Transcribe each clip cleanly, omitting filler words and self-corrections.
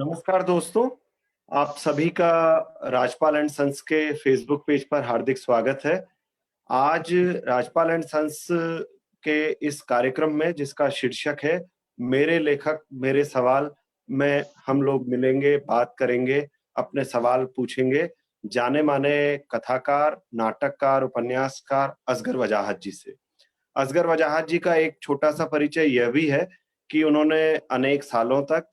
नमस्कार दोस्तों, आप सभी का राजपाल एंड सन्स के फेसबुक पेज पर हार्दिक स्वागत है। आज राजपाल एंड सन्स के इस कार्यक्रम में जिसका शीर्षक है मेरे लेखक मेरे सवाल में हम लोग मिलेंगे, बात करेंगे, अपने सवाल पूछेंगे जाने-माने कथाकार, नाटककार, उपन्यासकार असगर वजाहत जी से। असगर वजाहत जी का एक छोटा-सा परिचय यह भी है कि उन्होंने अनेक सालों तक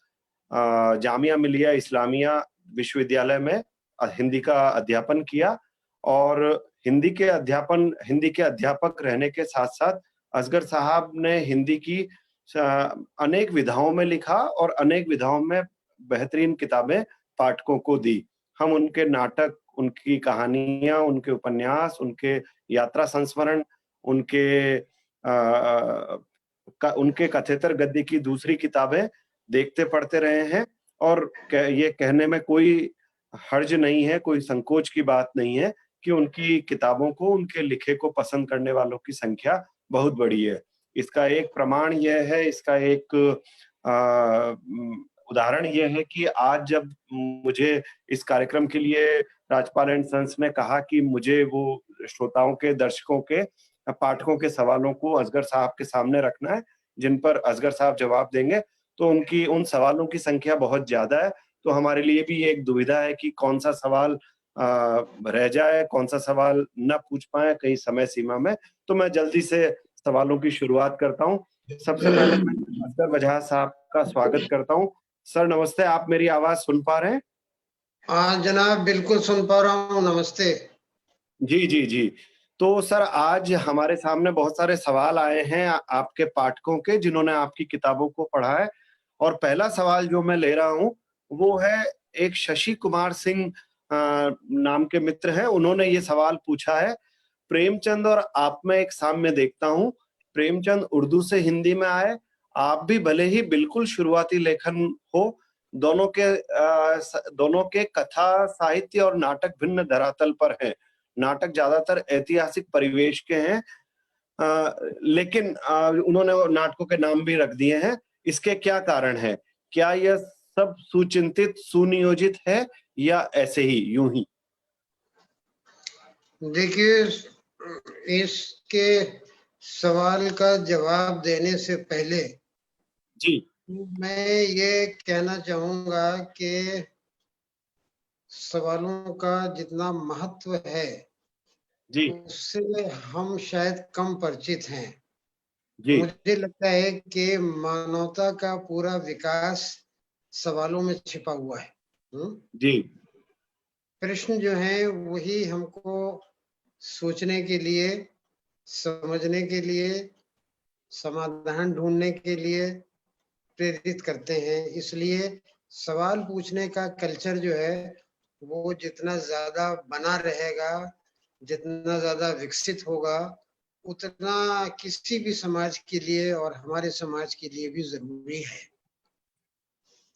जामिया मिलिया इस्लामिया विश्वविद्यालय में हिंदी का अध्यापन किया और हिंदी के अध्यापक रहने के साथ-साथ असगर साहब ने हिंदी की अनेक विधाओं में लिखा और अनेक विधाओं में बेहतरीन किताबें पाठकों को दी। हम उनके नाटक, उनकी कहानियाँ, उनके उपन्यास, उनके यात्रा संस्मरण, उनके कथेतर गद्य की दूसरी किताबें देखते पढ़ते रहे हैं और ये कहने में कोई हर्ज नहीं है, कोई संकोच की बात नहीं है कि उनकी किताबों को, उनके लिखे को पसंद करने वालों की संख्या बहुत बड़ी है। इसका एक प्रमाण यह है, इसका एक उदाहरण ये है कि आज जब मुझे इस कार्यक्रम के लिए राजपाल एंड सन्स ने कहा कि मुझे वो श्रोताओं के, दर्शकों के, पाठकों के सवालों को असगर साहब के सामने रखना है, जिन पर असगर साहब जवाब देंगे, तो उनकी उन सवालों की संख्या बहुत ज़्यादा है, तो हमारे लिए भी एक दुविधा है कि कौन-सा सवाल रह जाए, कौन-सा सवाल ना पूछ पाएँ कहीं समय सीमा में। तो मैं जल्दी से सवालों की शुरुआत करता हूँ। सबसे पहले मैं असगर वजाहत साहब का स्वागत करता हूँ। सर नमस्ते, आप मेरी आवाज़ सुन पा रहे हैं? हाँ जनाब, बिल्कुल सुन पा रहा हूँ। नमस्ते। जी, जी, जी। तो सर आज हमारे सामने बहुत सारे सवाल आए हैं आपके पाठकों के जिन्होंने आपकी किताबों को पढ़ा है और पहला सवाल जो मैं ले रहा हूँ, वो है एक शशि कुमार सिंह नाम के मित्र हैं, उन्होंने ये सवाल पूछा है, प्रेमचंद और आप में एक साम्य देखता हूँ, प्रेमचंद उर्दू से हिंदी में आए, आप भी भले ही बिल्कुल शुरुआती लेखन हो, दोनों के कथा, साहित्य और नाटक भिन्न धरातल पर हैं। नाटक ज्यादातर ऐतिहासिक परिवेश के हैं लेकिन उन्होंने वो नाटकों के नाम भी रख दिए हैं। इसके क्या कारण है? क्या यह सब सुचिंतित, सुनियोजित है या ऐसे ही, यूं ही? देखिए, इसके सवाल का जवाब देने से पहले जी मैं ये कहना चाहूंगा कि सवालों का जितना महत्व है जी उससे हम शायद कम परिचित हैं। जी मुझे लगता है कि मानवता का पूरा विकास सवालों में छिपा हुआ है। जी प्रश्न जो है वही हमको सोचने के लिए, समझने के लिए, समाधान ढूंढने के लिए प्रेरित करते हैं। इसलिए सवाल पूछने का कल्चर जो है वो जितना ज्यादा बना रहेगा, जितना ज्यादा विकसित होगा, उतना किसी भी समाज के लिए और हमारे समाज के लिए भी जरूरी है।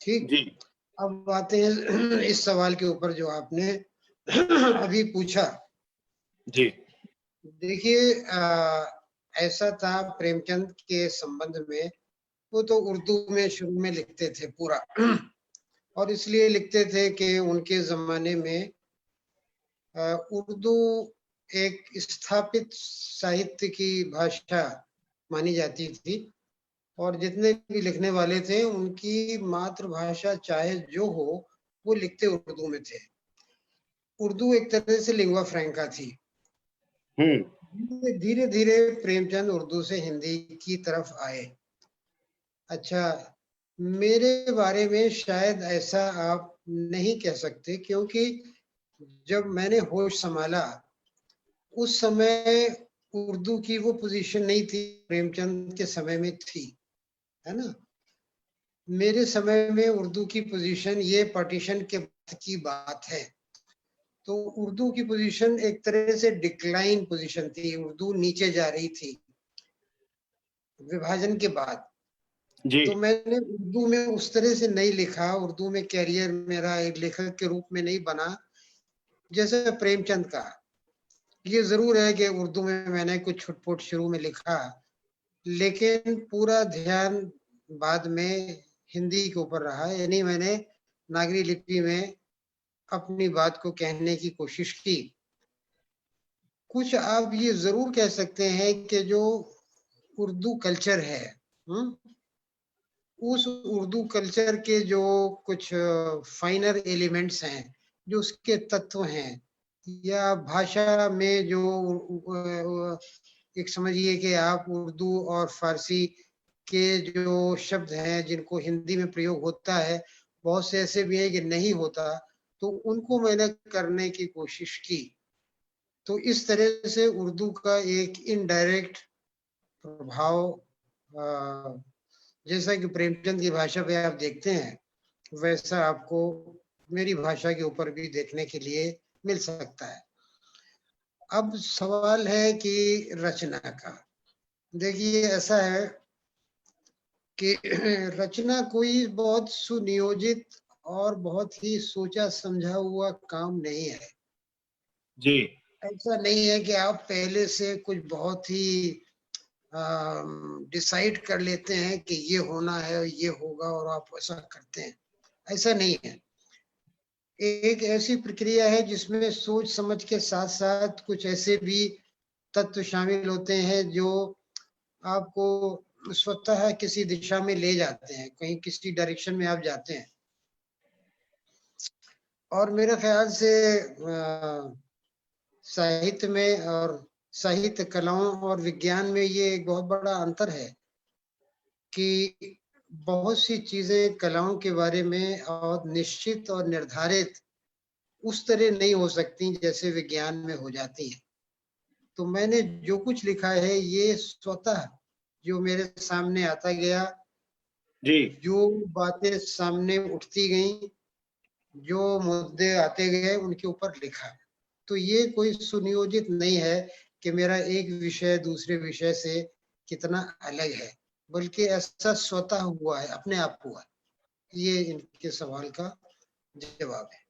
ठीक, जी अब आते हैं इस सवाल के ऊपर जो आपने अभी पूछा। जी देखिए, ऐसा था प्रेमचंद के संबंध में, वो तो उर्दू में शुरू में लिखते थे पूरा और इसलिए लिखते थे कि उनके जमाने में उर्दू एक स्थापित साहित्य की भाषा मानी जाती थी और जितने भी लिखने वाले थे उनकी मातृभाषा चाहे जो हो वो लिखते उर्दू में थे। उर्दू एक तरह से लिंग्वा फ्रैंका थी। धीरे धीरे प्रेमचंद उर्दू से हिंदी की तरफ आए। अच्छा, मेरे बारे में शायद ऐसा आप नहीं कह सकते, क्योंकि जब मैंने होश संभाला उस समय उर्दू की वो पोजीशन नहीं थी, प्रेमचंद के समय में थी, है ना। मेरे समय में उर्दू की पोजीशन, ये पार्टीशन के बाद की बात है, तो उर्दू की पोजीशन एक तरह से डिक्लाइन पोजीशन थी, उर्दू नीचे जा रही थी विभाजन के बाद। जी तो मैंने उर्दू में उस तरह से नहीं लिखा, उर्दू में कैरियर मेरा एक लेखक के रूप में नहीं बना जैसे प्रेमचंद का। ये जरूर है कि उर्दू में मैंने कुछ छुटपुट शुरू में लिखा, लेकिन पूरा ध्यान बाद में हिंदी के ऊपर रहा। यानी मैंने नागरी लिपि में अपनी बात को कहने की कोशिश की। कुछ आप ये जरूर कह सकते हैं कि जो उर्दू कल्चर है, उस उर्दू कल्चर के जो कुछ फाइनर एलिमेंट्स हैं, जो उसके तत्व हैं, या भाषा में जो एक समझिए कि आप उर्दू और फारसी के जो शब्द हैं जिनको हिंदी में प्रयोग होता है, बहुत से ऐसे भी हैं कि नहीं होता, तो उनको मैंने करने की कोशिश की। तो इस तरह से उर्दू का एक इनडायरेक्ट प्रभाव, जैसा कि प्रेमचंद की भाषा पे आप देखते हैं, वैसा आपको मेरी भाषा के ऊपर भी देखने के लिए मिल सकता है। अब सवाल है कि रचना का। देखिए, ऐसा है कि रचना कोई बहुत सुनियोजित और बहुत ही सोचा समझा हुआ काम नहीं है। जी। ऐसा नहीं है कि आप पहले से कुछ बहुत ही डिसाइड कर लेते हैं कि ये होना है, ये होगा, और आप ऐसा करते हैं। ऐसा नहीं है। एक ऐसी प्रक्रिया है जिसमें सोच समझ के साथ साथ कुछ ऐसे भी तत्व शामिल होते हैं जो आपको स्वतः किसी दिशा में ले जाते हैं, कहीं किसी डायरेक्शन में आप जाते हैं। और मेरे ख्याल से साहित्य में और साहित्य कलाओं और विज्ञान में ये एक बहुत बड़ा अंतर है कि बहुत सी चीजें कलाओं के बारे में और निश्चित और निर्धारित उस तरह नहीं हो सकती जैसे विज्ञान में हो जाती है। तो मैंने जो कुछ लिखा है ये स्वतः जो मेरे सामने आता गया, जी। जो बातें सामने उठती गई, जो मुद्दे आते गए, उनके ऊपर लिखा। तो ये कोई सुनियोजित नहीं है कि मेरा एक विषय दूसरे विषय से कितना अलग है, बल्कि ऐसा स्वतः हुआ है, अपने आप हुआ। ये इनके सवाल का जवाब है।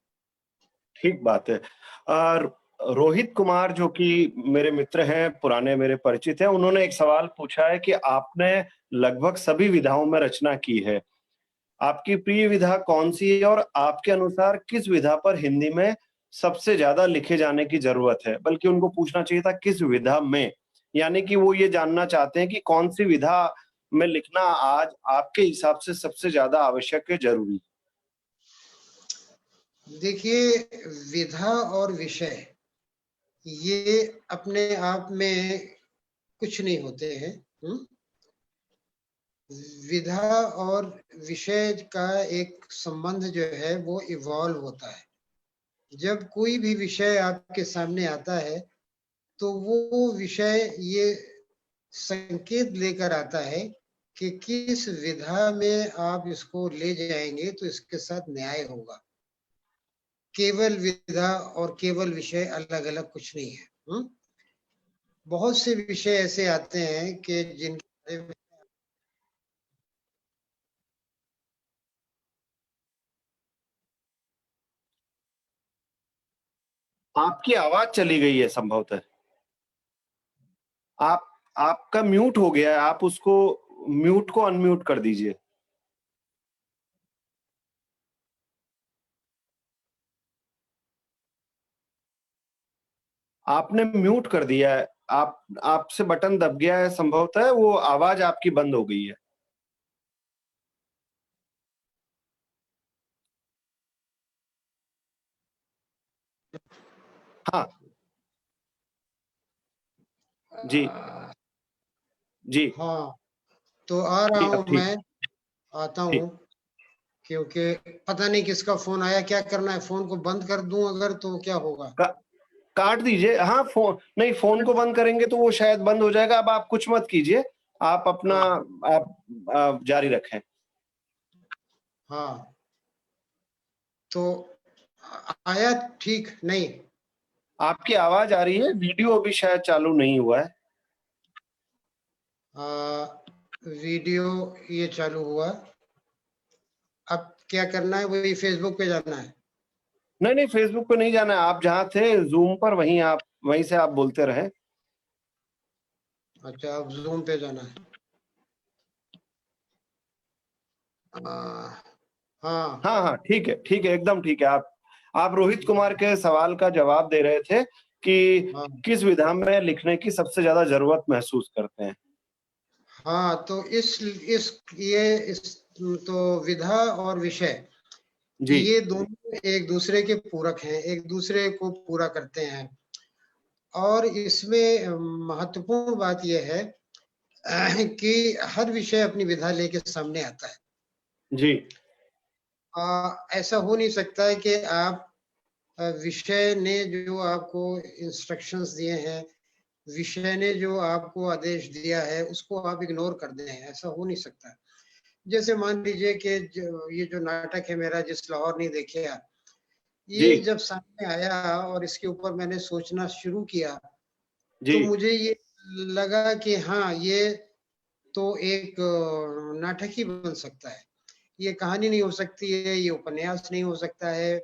ठीक बात है। और रोहित कुमार जो कि मेरे मित्र हैं, पुराने मेरे परिचित हैं, उन्होंने एक सवाल पूछा है कि आपने लगभग सभी विधाओं में रचना की है। आपकी प्रिय विधा कौन-सी है और आपके अनुसार किस विधा पर हिंदी में सबसे ज़्यादा लिखे जाने की ज़रूरत है? बल्कि उनको पूछना चाहिए था किस विधा में? यानी कि वो ये जानना चाहते हैं कि कौन-सी विधा में लिखना आज आपके हिसाब से सबसे ज़्यादा आवश्यक है, ज़रूरी? देखिए, विधा और विषय ये अपने आप में कुछ नहीं होते हैं। विधा और विषय का एक संबंध जो है वो इवॉल्व होता है। जब कोई भी विषय आपके सामने आता है तो वो विषय ये संकेत लेकर आता है कि किस विधा में आप इसको ले जाएंगे तो इसके साथ न्याय होगा। केवल विधा और केवल विषय अलग अलग कुछ नहीं है। बहुत से विषय ऐसे आते हैं कि जिनके बारे में आपकी आवाज़ चली गई है संभवतः। आप आपका म्यूट हो गया है, आप उसको म्यूट को अनम्यूट कर दीजिए। आपने म्यूट कर दिया है। आपसे बटन दब गया है संभवतः, वो आवाज़ आपकी बंद हो गई है। हाँ, जी, जी, हाँ, तो आ रहा जी, हूँ अब ठीक, मैं, आता ठीक। हूँ। क्योंकि पता नहीं किसका फोन आया, क्या करना है, फोन को बंद कर दूं अगर तो क्या होगा? का काट दीजिए। हाँ, फ़ोन को बंद करेंगे तो वो शायद बंद हो जाएगा। अब आप कुछ मत कीजिए। आप अपना हाँ, आप जारी रखें। हाँ, तो आया ठीक नहीं? आपकी आवाज़ आ रही है, वीडियो अभी शायद चालू नहीं हुआ है। आ, वीडियो ये चालू हुआ। अब क्या करना है, वही फेसबुक पे जाना है? नहीं, नहीं, फ़ेसबुक पे नहीं जाना है। आप जहाँ थे ज़ूम पर वहीं से आप बोलते रहें। अच्छा, अब जूम पे जाना है। आ, हाँ हाँ हाँ, ठीक है, ठीक है, एकदम ठीक है। आप रोहित कुमार के सवाल का जवाब दे रहे थे कि हाँ किस विधा में लिखने की सबसे ज्यादा जरूरत महसूस करते हैं। हाँ। तो इस तो विधा और विषय, जी ये दोनों एक दूसरे के पूरक हैं, एक दूसरे को पूरा करते हैं। और इसमें महत्वपूर्ण बात यह है कि हर विषय अपनी विधा लेके सामने आता है। जी ऐसा हो नहीं सकता है कि आप विषय ने जो आपको इंस्ट्रक्शंस दिए हैं, विषय ने जो आपको आदेश दिया है, उसको आप इग्नोर कर दें, ऐसा हो नहीं सकता। जैसे मान लीजिए कि ये जो नाटक है मेरा, जिस लाहौर नहीं देखे आप, जी ये जब सामने आया और इसके ऊपर मैंने सोचना शुरू किया, जी तो मुझे ये लगा कि हाँ, ये तो एक नाटक ही बन सकता है। ये कहानी नहीं हो सकती है, ये उपन्यास नहीं हो सकता है,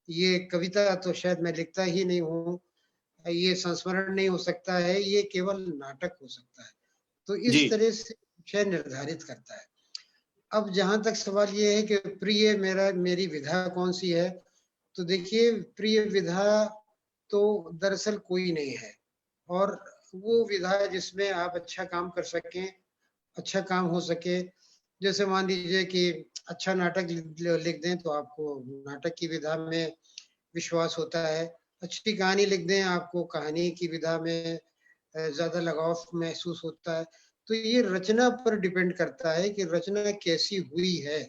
ये कविता तो शायद मैं लिखता ही नहीं हूँ, ये संस्मरण नहीं हो सकता है, ये केवल नाटक हो सकता है। तो जी इस तरह से विषय निर्धारित करता है। अब जहाँ तक सवाल ये है कि प्रिय मेरी विधा कौन-सी है? तो देखिए, प्रिय विधा तो दरअसल कोई नहीं है, और वो विधा जिसमें आप अच्छा काम कर सकें, अच्छा काम हो सके। जैसे मान लीजिए कि अच्छा नाटक लिख दें तो आपको नाटक की विधा में विश्वास होता है। अच्छी कहानी लिख दें, आपको कहानी की विधा में ज़्यादा लगाव महसूस होता है। तो ये रचना पर डिपेंड करता है कि रचना कैसी हुई है।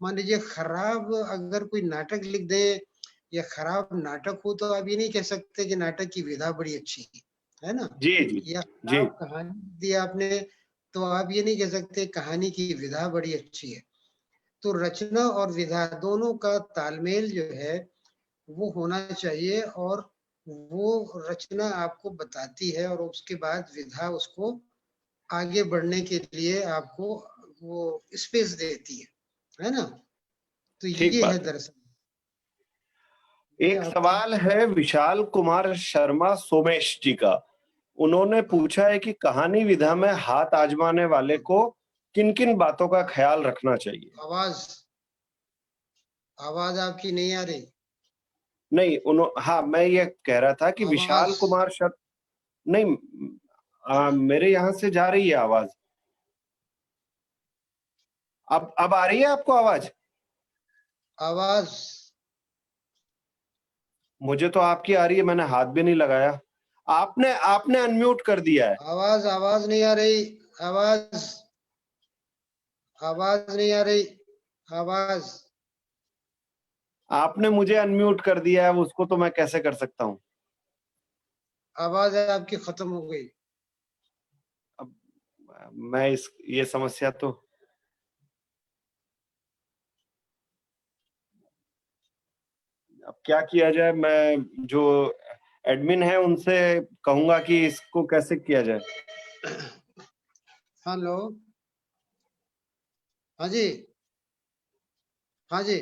मान लीजिए खराब अगर कोई नाटक लिख दे या खराब नाटक हो, तो आप ये नहीं कह सकते कि नाटक की विधा बड़ी अच्छी है ना? जी जी या जी खराब कहानी दी आपने, तो आप ये नहीं कह सकते कहानी की विधा बड़ी अच्छी है। तो रचना और विधा दोनों का तालमेल जो है वो होना चाहिए, और वो रचना आपको बताती है और उसके बाद विधा उसको आगे बढ़ने के लिए आपको वो स्पेस देती है ना? तो ठीक ये है बात है। दरअसल। ये एक आपकी सवाल है विशाल कुमार शर्मा सोमेश जी का। उन्होंने पूछा है कि कहानी विधा में हाथ आजमाने वाले को किन किन बातों का ख्याल रखना चाहिए। आवाज आवाज आपकी नहीं आ रही। नहीं, हाँ, मैं ये कह रहा था कि विशाल आवाज कुमार शर्मा, नहीं, मेरे यहाँ से जा रही है आवाज। अब आ रही है आपको आवाज? आवाज मुझे तो आपकी आ रही है, मैंने हाथ भी नहीं लगाया। आपने आपने अनम्यूट कर दिया है। आवाज आवाज नहीं आ रही। आवाज आवाज नहीं आ रही। आवाज आपने मुझे अनम्यूट कर दिया है, उसको तो मैं कैसे कर सकता हूँ? आवाज आपकी खत्म हो गई। अब मैं इस ये समस्या तो, अब क्या किया जाए? मैं जो एडमिन है उनसे कहूंगा कि इसको कैसे किया जाए। हेलो। हाँ जी। हाँ जी।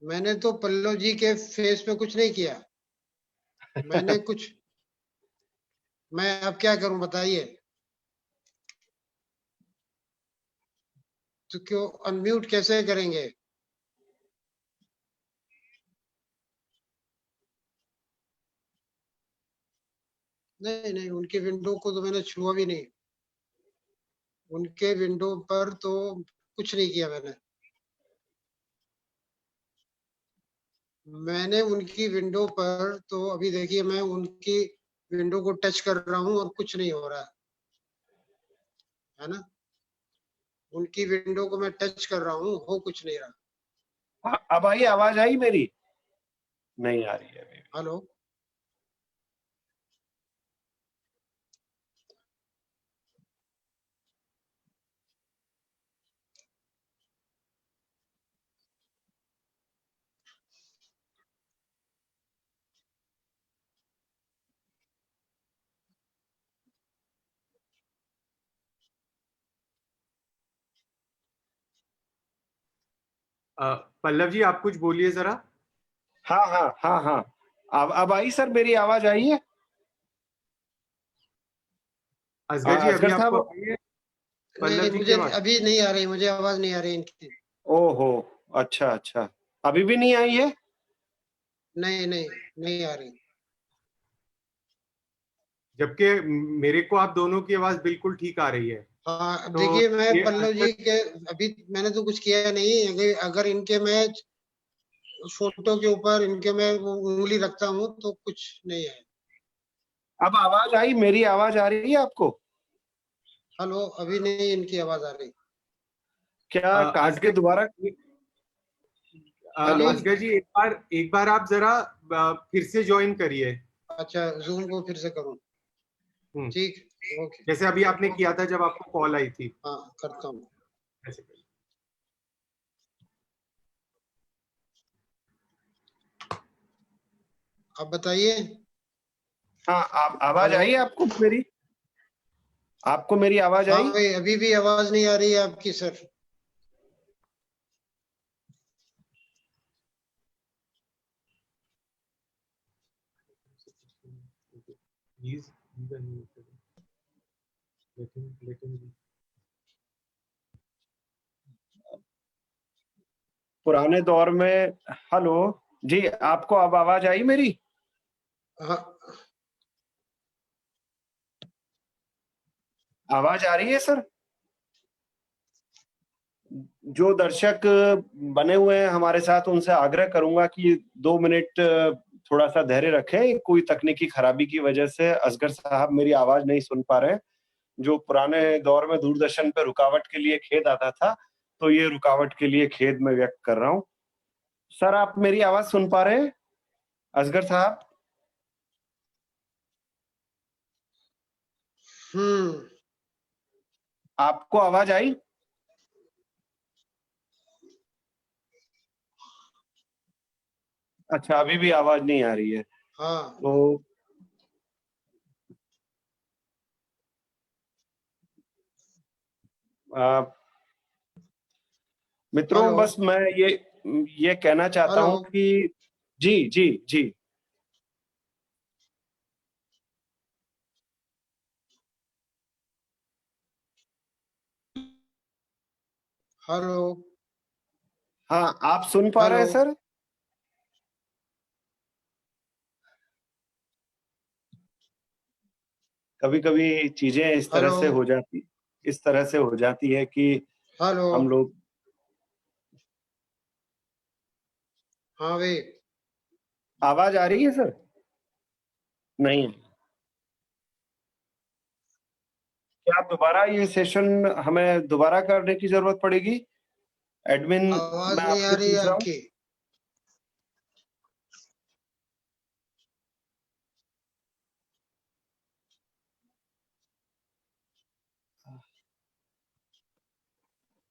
मैंने तो पल्लव जी के फेस पे कुछ नहीं किया। मैंने कुछ मैं अब क्या करूं बताइए? तो क्यों अनम्यूट कैसे करेंगे? नहीं नहीं, उनकी विंडो को तो मैंने छुआ भी नहीं। उनके विंडो पर तो कुछ नहीं किया मैंने। मैंने उनकी विंडो पर तो अभी देखिए, मैं उनकी विंडो को टच कर रहा हूँ और कुछ नहीं हो रहा है ना? उनकी विंडो को मैं टच कर रहा हूँ, हो कुछ नहीं रहा। अब आई, आवाज आई मेरी? नहीं आ रही है अभी भी। हेलो। पल्लव जी आप कुछ बोलिए जरा। हाँ हाँ हाँ हाँ, अब आई सर, मेरी आवाज आई है? असगर जी, अभी असगर आपको साहब, आ रही है पल्लव नहीं, जी की मुझे आवाज? अभी नहीं आ रही, मुझे आवाज नहीं आ रही इनकी। ओहो, अच्छा अच्छा, अभी भी नहीं आई है? नहीं नहीं, नहीं आ रही। जबकि मेरे को आप दोनों की आवाज बिल्कुल ठीक आ रही है। हाँ, अब तो देखिए, मैं ये पल्लव जी के अभी मैंने तो कुछ किया नहीं। अगर इनके मैं फोटो के ऊपर इनके मैं वो उंगली रखता हूँ तो कुछ नहीं है। अब आवाज आई, मेरी आवाज आ रही है आपको? हेलो, अभी नहीं इनकी आवाज आ रही। क्या काट के असगर दोबारा? हेलो, अभी असगर जी, एक बार आप जरा फिर से ज्वाइन करिए। अच्छा, जूम को फिर से करूँ? हम्म, ठीक, ओके। जैसे अभी आपने किया था जब आपको कॉल आई थी, हाँ, करता हूँ। ऐसे करिए। अब बताइए। हाँ, आप आवाज हेलो। आई आपको मेरी? आपको मेरी आवाज हाँ आई? भाई, अभी भी आवाज नहीं आ रही है आपकी sir. He's the new let him पुराने दौर में। हेलो जी, आपको अब आवाज आई मेरी? हाँ, आवाज आ रही है सर? जो दर्शक बने हुए हैं हमारे साथ, उनसे आग्रह करूंगा कि 2 मिनट थोड़ा सा धैर्य रखें। कोई तकनीकी खराबी की वजह से असगर साहब मेरी आवाज नहीं सुन पा रहे हैं। जो पुराने दौर में दूरदर्शन पे रुकावट के लिए खेद आता था, तो ये रुकावट के लिए खेद मैं व्यक्त कर रहा हूँ। सर, आप मेरी आवाज सुन पा रहे हैं? असगर साहब, आपको आवाज आई? अच्छा, अभी भी आवाज नहीं आ रही है। हाँ। तो आ, मित्रों, हेलो। बस मैं ये कहना चाहता हेलो। हूं कि जी जी जी, हेलो। हाँ, आप सुन पा रहे हेलो। हैं सर? कभी-कभी चीजें हेलो। इस तरह से हो जाती है कि हेलो। हम लोग। हाँ भाई। आवाज आ रही है सर? नहीं। क्या दोबारा ये सेशन हमें दोबारा करने की जरूरत पड़ेगी? एडमिन, आवाज मैं नहीं आ आपसे रही है पूछ रहा हूँ। आपकी।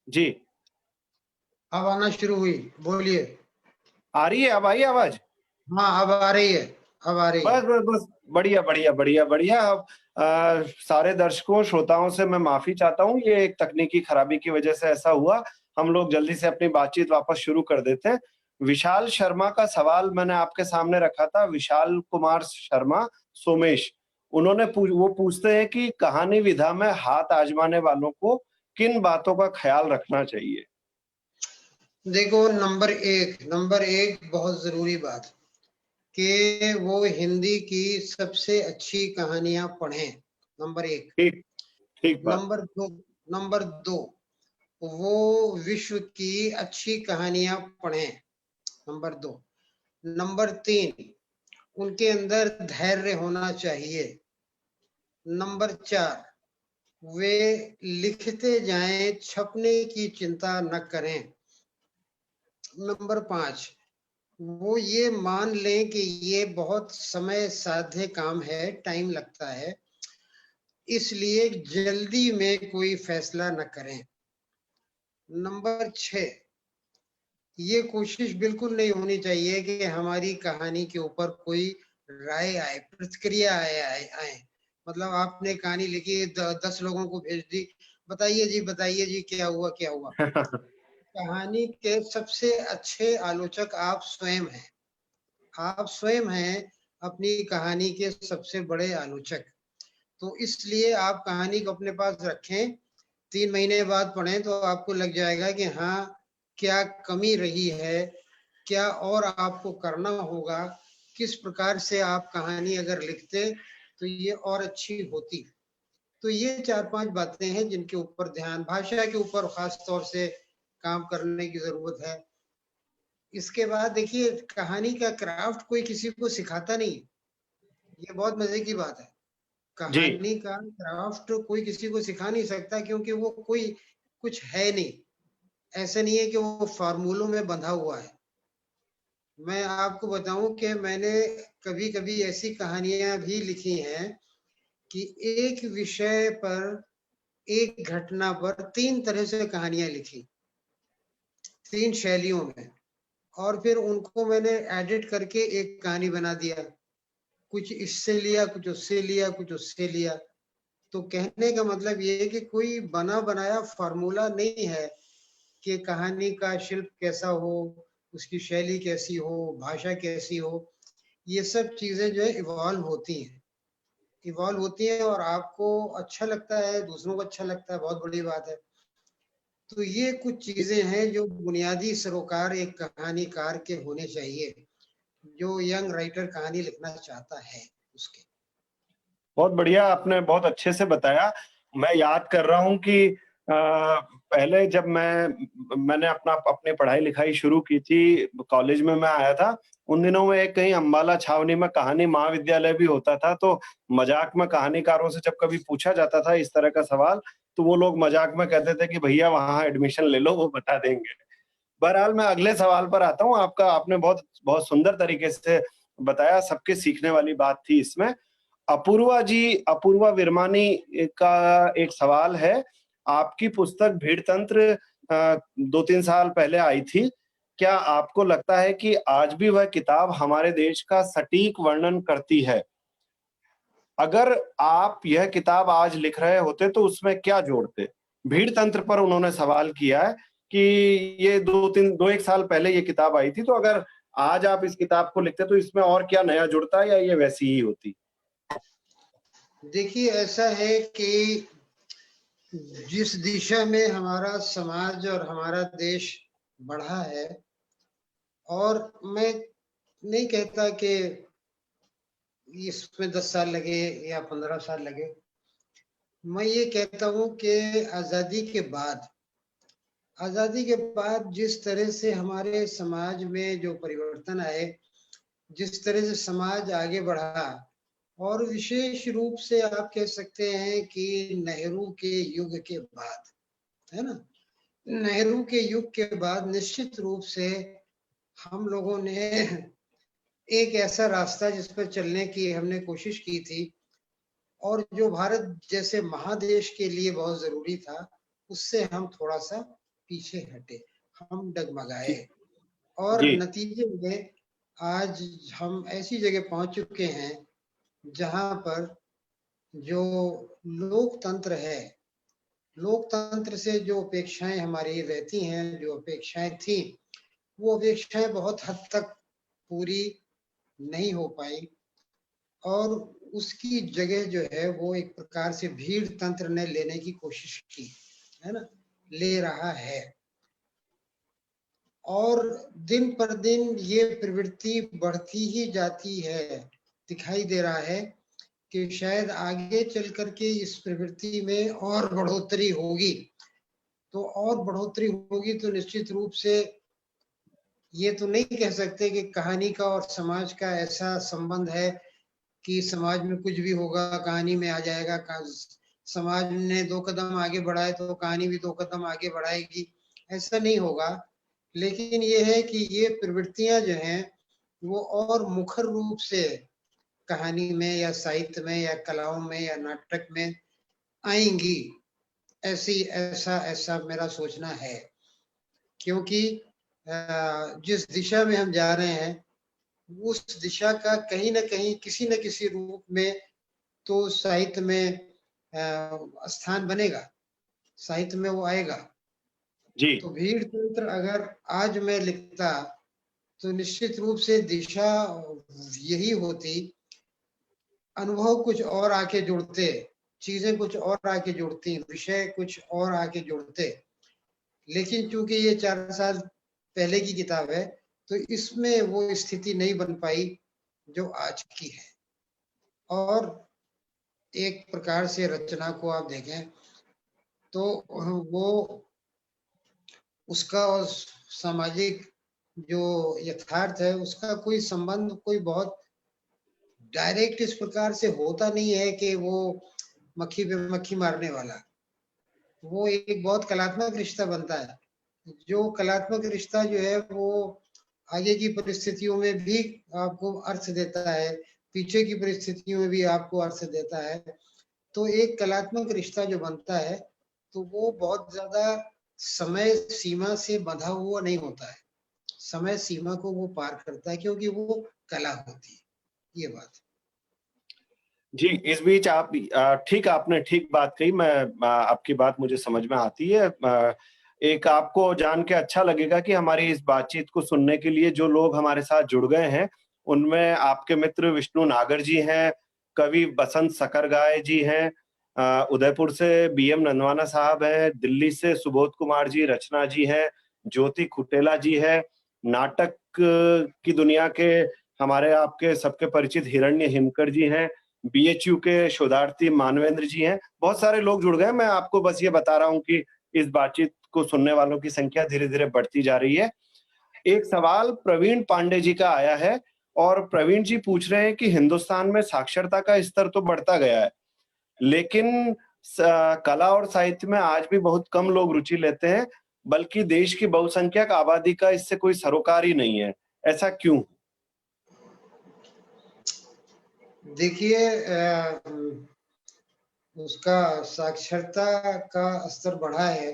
जी, अब आना शुरू हुई, बोलिए। आ रही है? अब आई आवाज? हाँ, अब आ रही है। अब आ रही है। बस बस बस, बढ़िया बढ़िया बढ़िया बढ़िया। अब सारे दर्शकों श्रोताओं से मैं माफी चाहता हूँ, ये एक तकनीकी खराबी की वजह से ऐसा हुआ। हम लोग जल्दी से अपनी बातचीत वापस शुरू कर देते हैं। विशाल शर्मा का सवाल मैंने आपके सामने रखा था। विशाल कुमार शर्मा, सोमेश, वो पूछते हैं कि कहानी विधा में हाथ आजमाने वालों को किन बातों का ख्याल रखना चाहिए? देखो, नंबर एक बहुत जरूरी बात कि वो हिंदी की सबसे अच्छी कहानियां पढ़ें। नंबर एक। ठीक, ठीक बात। नंबर दो, वो विश्व की अच्छी कहानियां पढ़ें। नंबर 2। नंबर 3, उनके अंदर धैर्य होना चाहिए। नंबर 4, वे लिखते जाएं, छपने की चिंता न करें। नंबर 5, वो ये मान लें कि ये बहुत समय साध्य काम है, टाइम लगता है, इसलिए जल्दी में कोई फैसला न करें। नंबर 6, ये कोशिश बिल्कुल नहीं होनी चाहिए कि हमारी कहानी के ऊपर कोई राय आए, प्रतिक्रिया आए। मतलब आपने कहानी लिखी, 10 लोगों को भेज दी, बताइए जी क्या हुआ क्या हुआ। कहानी के सबसे अच्छे आलोचक आप स्वयं हैं। आप स्वयं हैं अपनी कहानी के सबसे बड़े आलोचक। तो इसलिए आप कहानी को अपने पास रखें, 3 महीने बाद पढ़ें तो आपको लग जाएगा कि हाँ, क्या कमी रही है, क्या और आपको करना होगा, किस प्रकार से आप कहानी अगर लिखते तो ये और अच्छी होती। तो ये 4-5 बातें हैं जिनके ऊपर ध्यान, भाषा के ऊपर खास तौर से काम करने की जरूरत है। इसके बाद देखिए, कहानी का क्राफ्ट कोई किसी को सिखाता नहीं, ये बहुत मजे की बात है। जी। कहानी का क्राफ्ट कोई किसी को सिखा नहीं सकता, क्योंकि वो कोई कुछ है नहीं। ऐसा नहीं है कि वो फार्मूलों में बंधा हुआ है। मैं आपको बताऊं कि मैंने कभी-कभी ऐसी कहानियां भी लिखी हैं कि एक विषय पर, एक घटना पर 3 तरह से कहानियां लिखी, 3 शैलियों में, और फिर उनको मैंने एडिट करके एक कहानी बना दिया। कुछ इससे लिया, कुछ उससे लिया, कुछ उससे लिया। तो कहने का मतलब ये है कि कोई बना बनाया फार्मूला नहीं है कि कहानी का शिल्प कैसा हो, उसकी शैली कैसी हो, भाषा कैसी हो। ये सब चीजें जो है इवॉल्व होती हैं और आपको अच्छा लगता है, दूसरों को अच्छा लगता है, बहुत बड़ी बात है। तो ये कुछ चीजें हैं जो बुनियादी सरोकार एक कहानीकार के होने चाहिए, जो यंग राइटर कहानी लिखना चाहता है उसके। बहुत बढ़िया, आपने बहुत अच्छे से बताया। मैं याद कर रहा हूँ कि पहले जब मैंने अपनी पढ़ाई लिखाई शुरू की थी, कॉलेज में मैं आया था, उन दिनों में एक कहीं अम्बाला छावनी में कहानी महाविद्यालय भी होता था, तो मजाक में कहानीकारों से जब कभी पूछा जाता था इस तरह का सवाल, तो वो लोग मजाक में कहते थे कि भैया वहां एडमिशन ले लो, वो बता देंगे। बहरहाल मैं अगले सवाल पर आता हूँ। आपने बहुत बहुत सुंदर तरीके से बताया, सबके सीखने वाली बात थी इसमें। अपूर्वा विरमानी का एक सवाल है। आपकी पुस्तक भीड़तंत्र 2-3 साल पहले आई थी। क्या आपको लगता है कि आज भी वह किताब हमारे देश का सटीक वर्णन करती है? अगर आप यह किताब आज लिख रहे होते तो उसमें क्या जोड़ते? भीड़तंत्र पर उन्होंने सवाल किया है कि ये 2-1 साल पहले ये किताब आई थी, तो अगर आज आप इस किताब को लिखते तो इसमें और क्या नया जुड़ता या ये वैसी ही होती? देखिए, ऐसा है कि जिस दिशा में हमारा समाज और हमारा देश बढ़ा है, और मैं नहीं कहता कि इसमें 10 साल लगे या 15 साल लगे, मैं ये कहता हूँ कि आजादी के बाद जिस तरह से हमारे समाज में जो परिवर्तन आए, जिस तरह से समाज आगे बढ़ा, और विशेष रूप से आप कह सकते हैं कि नेहरू के युग के बाद, है ना, नेहरू के युग के बाद निश्चित रूप से हम लोगों ने एक ऐसा रास्ता जिस पर चलने की हमने कोशिश की थी, और जो भारत जैसे महादेश के लिए बहुत जरूरी था, उससे हम थोड़ा सा पीछे हटे, हम डगमगाए, और जी। नतीजे में आज हम ऐसी जगह पहुंच चुके हैं जहां पर जो लोकतंत्र है, लोकतंत्र से जो अपेक्षाएं हमारी रहती हैं, जो अपेक्षाएं थी, वो अपेक्षाएं बहुत हद तक पूरी नहीं हो पाई, और उसकी जगह जो है वो एक प्रकार से भीड़ तंत्र ने लेने की कोशिश की, है ना, ले रहा है। और दिन पर दिन ये प्रवृत्ति बढ़ती ही जाती है। दिखाई दे रहा है कि शायद आगे चल करके इस प्रवृत्ति में और बढ़ोतरी होगी। तो और बढ़ोतरी होगी तो निश्चित रूप से ये तो नहीं कह सकते कि कहानी का और समाज का ऐसा संबंध है कि समाज में कुछ भी होगा कहानी में आ जाएगा। समाज ने 2 कदम आगे बढ़ाए तो कहानी भी 2 कदम आगे बढ़ाएगी, ऐसा नहीं होगा। लेकिन ये है कि ये प्रवृत्तियां जो हैं वो और मुखर रूप से कहानी में या साहित्य में या कलाओं में या नाटक में आएंगी, ऐसी ऐसा ऐसा मेरा सोचना है। क्योंकि जिस दिशा में हम जा रहे हैं उस दिशा का कहीं ना कहीं किसी न किसी रूप में तो साहित्य में स्थान बनेगा, साहित्य में वो आएगा। जी। तो भीड़ तंत्र अगर आज मैं लिखता तो निश्चित रूप से दिशा यही होती अनुभव कुछ और आके जुड़ते, चीजें कुछ और आके जुड़ती, विषय कुछ और आके जुड़ते, लेकिन चूंकि ये 4 साल पहले की किताब है तो इसमें वो स्थिति नहीं बन पाई जो आज की है। और एक प्रकार से रचना को आप देखें तो वो उसका और सामाजिक जो यथार्थ है उसका कोई संबंध कोई बहुत डायरेक्ट इस प्रकार से होता नहीं है कि वो मक्खी पे मक्खी मारने वाला, वो एक बहुत कलात्मक रिश्ता बनता है। जो कलात्मक रिश्ता जो है वो आगे की परिस्थितियों में भी आपको अर्थ देता है, पीछे की परिस्थितियों में भी आपको अर्थ देता है। तो एक कलात्मक रिश्ता जो बनता है तो वो बहुत ज्यादा समय सीमा से बंधा हुआ नहीं होता है, समय सीमा को वो पार करता है क्योंकि वो कला होती है, ये बात। जी, इस बीच आप ठीक आपने ठीक बात कही। मैं आपकी बात मुझे समझ में आती है। एक आपको जान के अच्छा लगेगा कि हमारी इस बातचीत को सुनने के लिए जो लोग हमारे साथ जुड़ गए हैं, उनमें आपके मित्र विष्णु नागर जी हैं, कवि बसंत सकरगाय जी हैं, उदयपुर से बीएम नंदवाना साहब हैं, दिल्ली से सुबोध कुमार जी, रचना जी हैं, ज्योति खुटेला जी हैं, नाटक की दुनिया के हमारे आपके सबके परिचित हिरण्य हिमकर जी हैं, बीएचयू के शोधार्थी मानवेंद्र जी हैं, बहुत सारे लोग जुड़ गए। मैं आपको बस ये बता रहा हूँ कि इस बातचीत को सुनने वालों की संख्या धीरे-धीरे बढ़ती जा रही है। एक सवाल प्रवीण पांडे जी का आया है और प्रवीण जी पूछ रहे हैं कि हिंदुस्तान में साक्षरता का स्तर तो बढ़ता गया है, लेकिन कला और साहित्य में आज भी बहुत कम लोग रुचि लेते हैं, बल्कि देश की बहुसंख्यक आबादी का इससे कोई सरोकार ही नहीं है। ऐसा क्यों? देखिए उसका साक्षरता का स्तर बढ़ा है,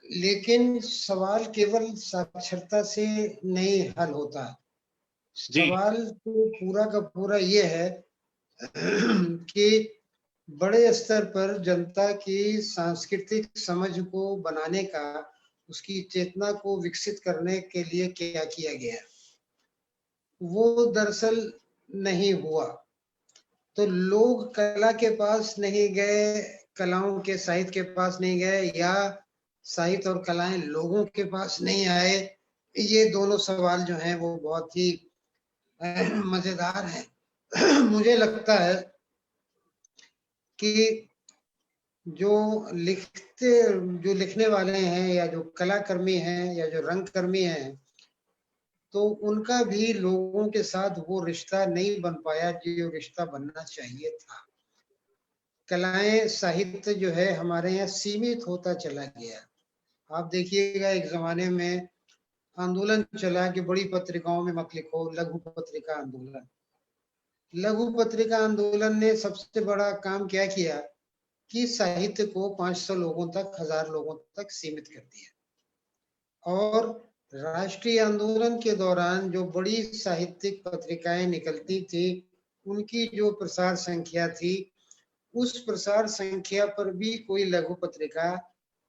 लेकिन सवाल केवल साक्षरता से नहीं हल होता। जी, सवाल तो पूरा का पूरा ये है कि बड़े स्तर पर जनता की सांस्कृतिक समझ को बनाने का, उसकी चेतना को विकसित करने के लिए क्या किया गया, वो दरअसल नहीं हुआ। तो लोग कला के पास नहीं गए, कलाओं के साहित्य के पास नहीं गए, या साहित्य और कलाएं लोगों के पास नहीं आए। ये दोनों सवाल जो हैं वो बहुत ही मजेदार हैं। मुझे लगता है कि जो लिखते जो लिखने वाले हैं या जो कलाकर्मी हैं या जो रंगकर्मी हैं, तो उनका भी लोगों के साथ वो रिश्ता नहीं बन पाया जो रिश्ता बनना चाहिए था। कलाएं साहित्य जो है हमारे यहाँ सीमित होता चला गया। आप देखिएगा एक जमाने में आंदोलन चला कि बड़ी पत्रिकाओं में मत लिखो, लघु पत्रिका आंदोलन। लघु पत्रिका आंदोलन ने सबसे बड़ा काम क्या किया कि साहित्य को 500 लोगों तक, 1000 लोगों तक सीमित कर दिया। और राष्ट्रीय आंदोलन के दौरान जो बड़ी साहित्यिक पत्रिकाएं निकलती थी, उनकी जो प्रसार संख्या थी, उस प्रसार संख्या पर भी कोई लघु पत्रिका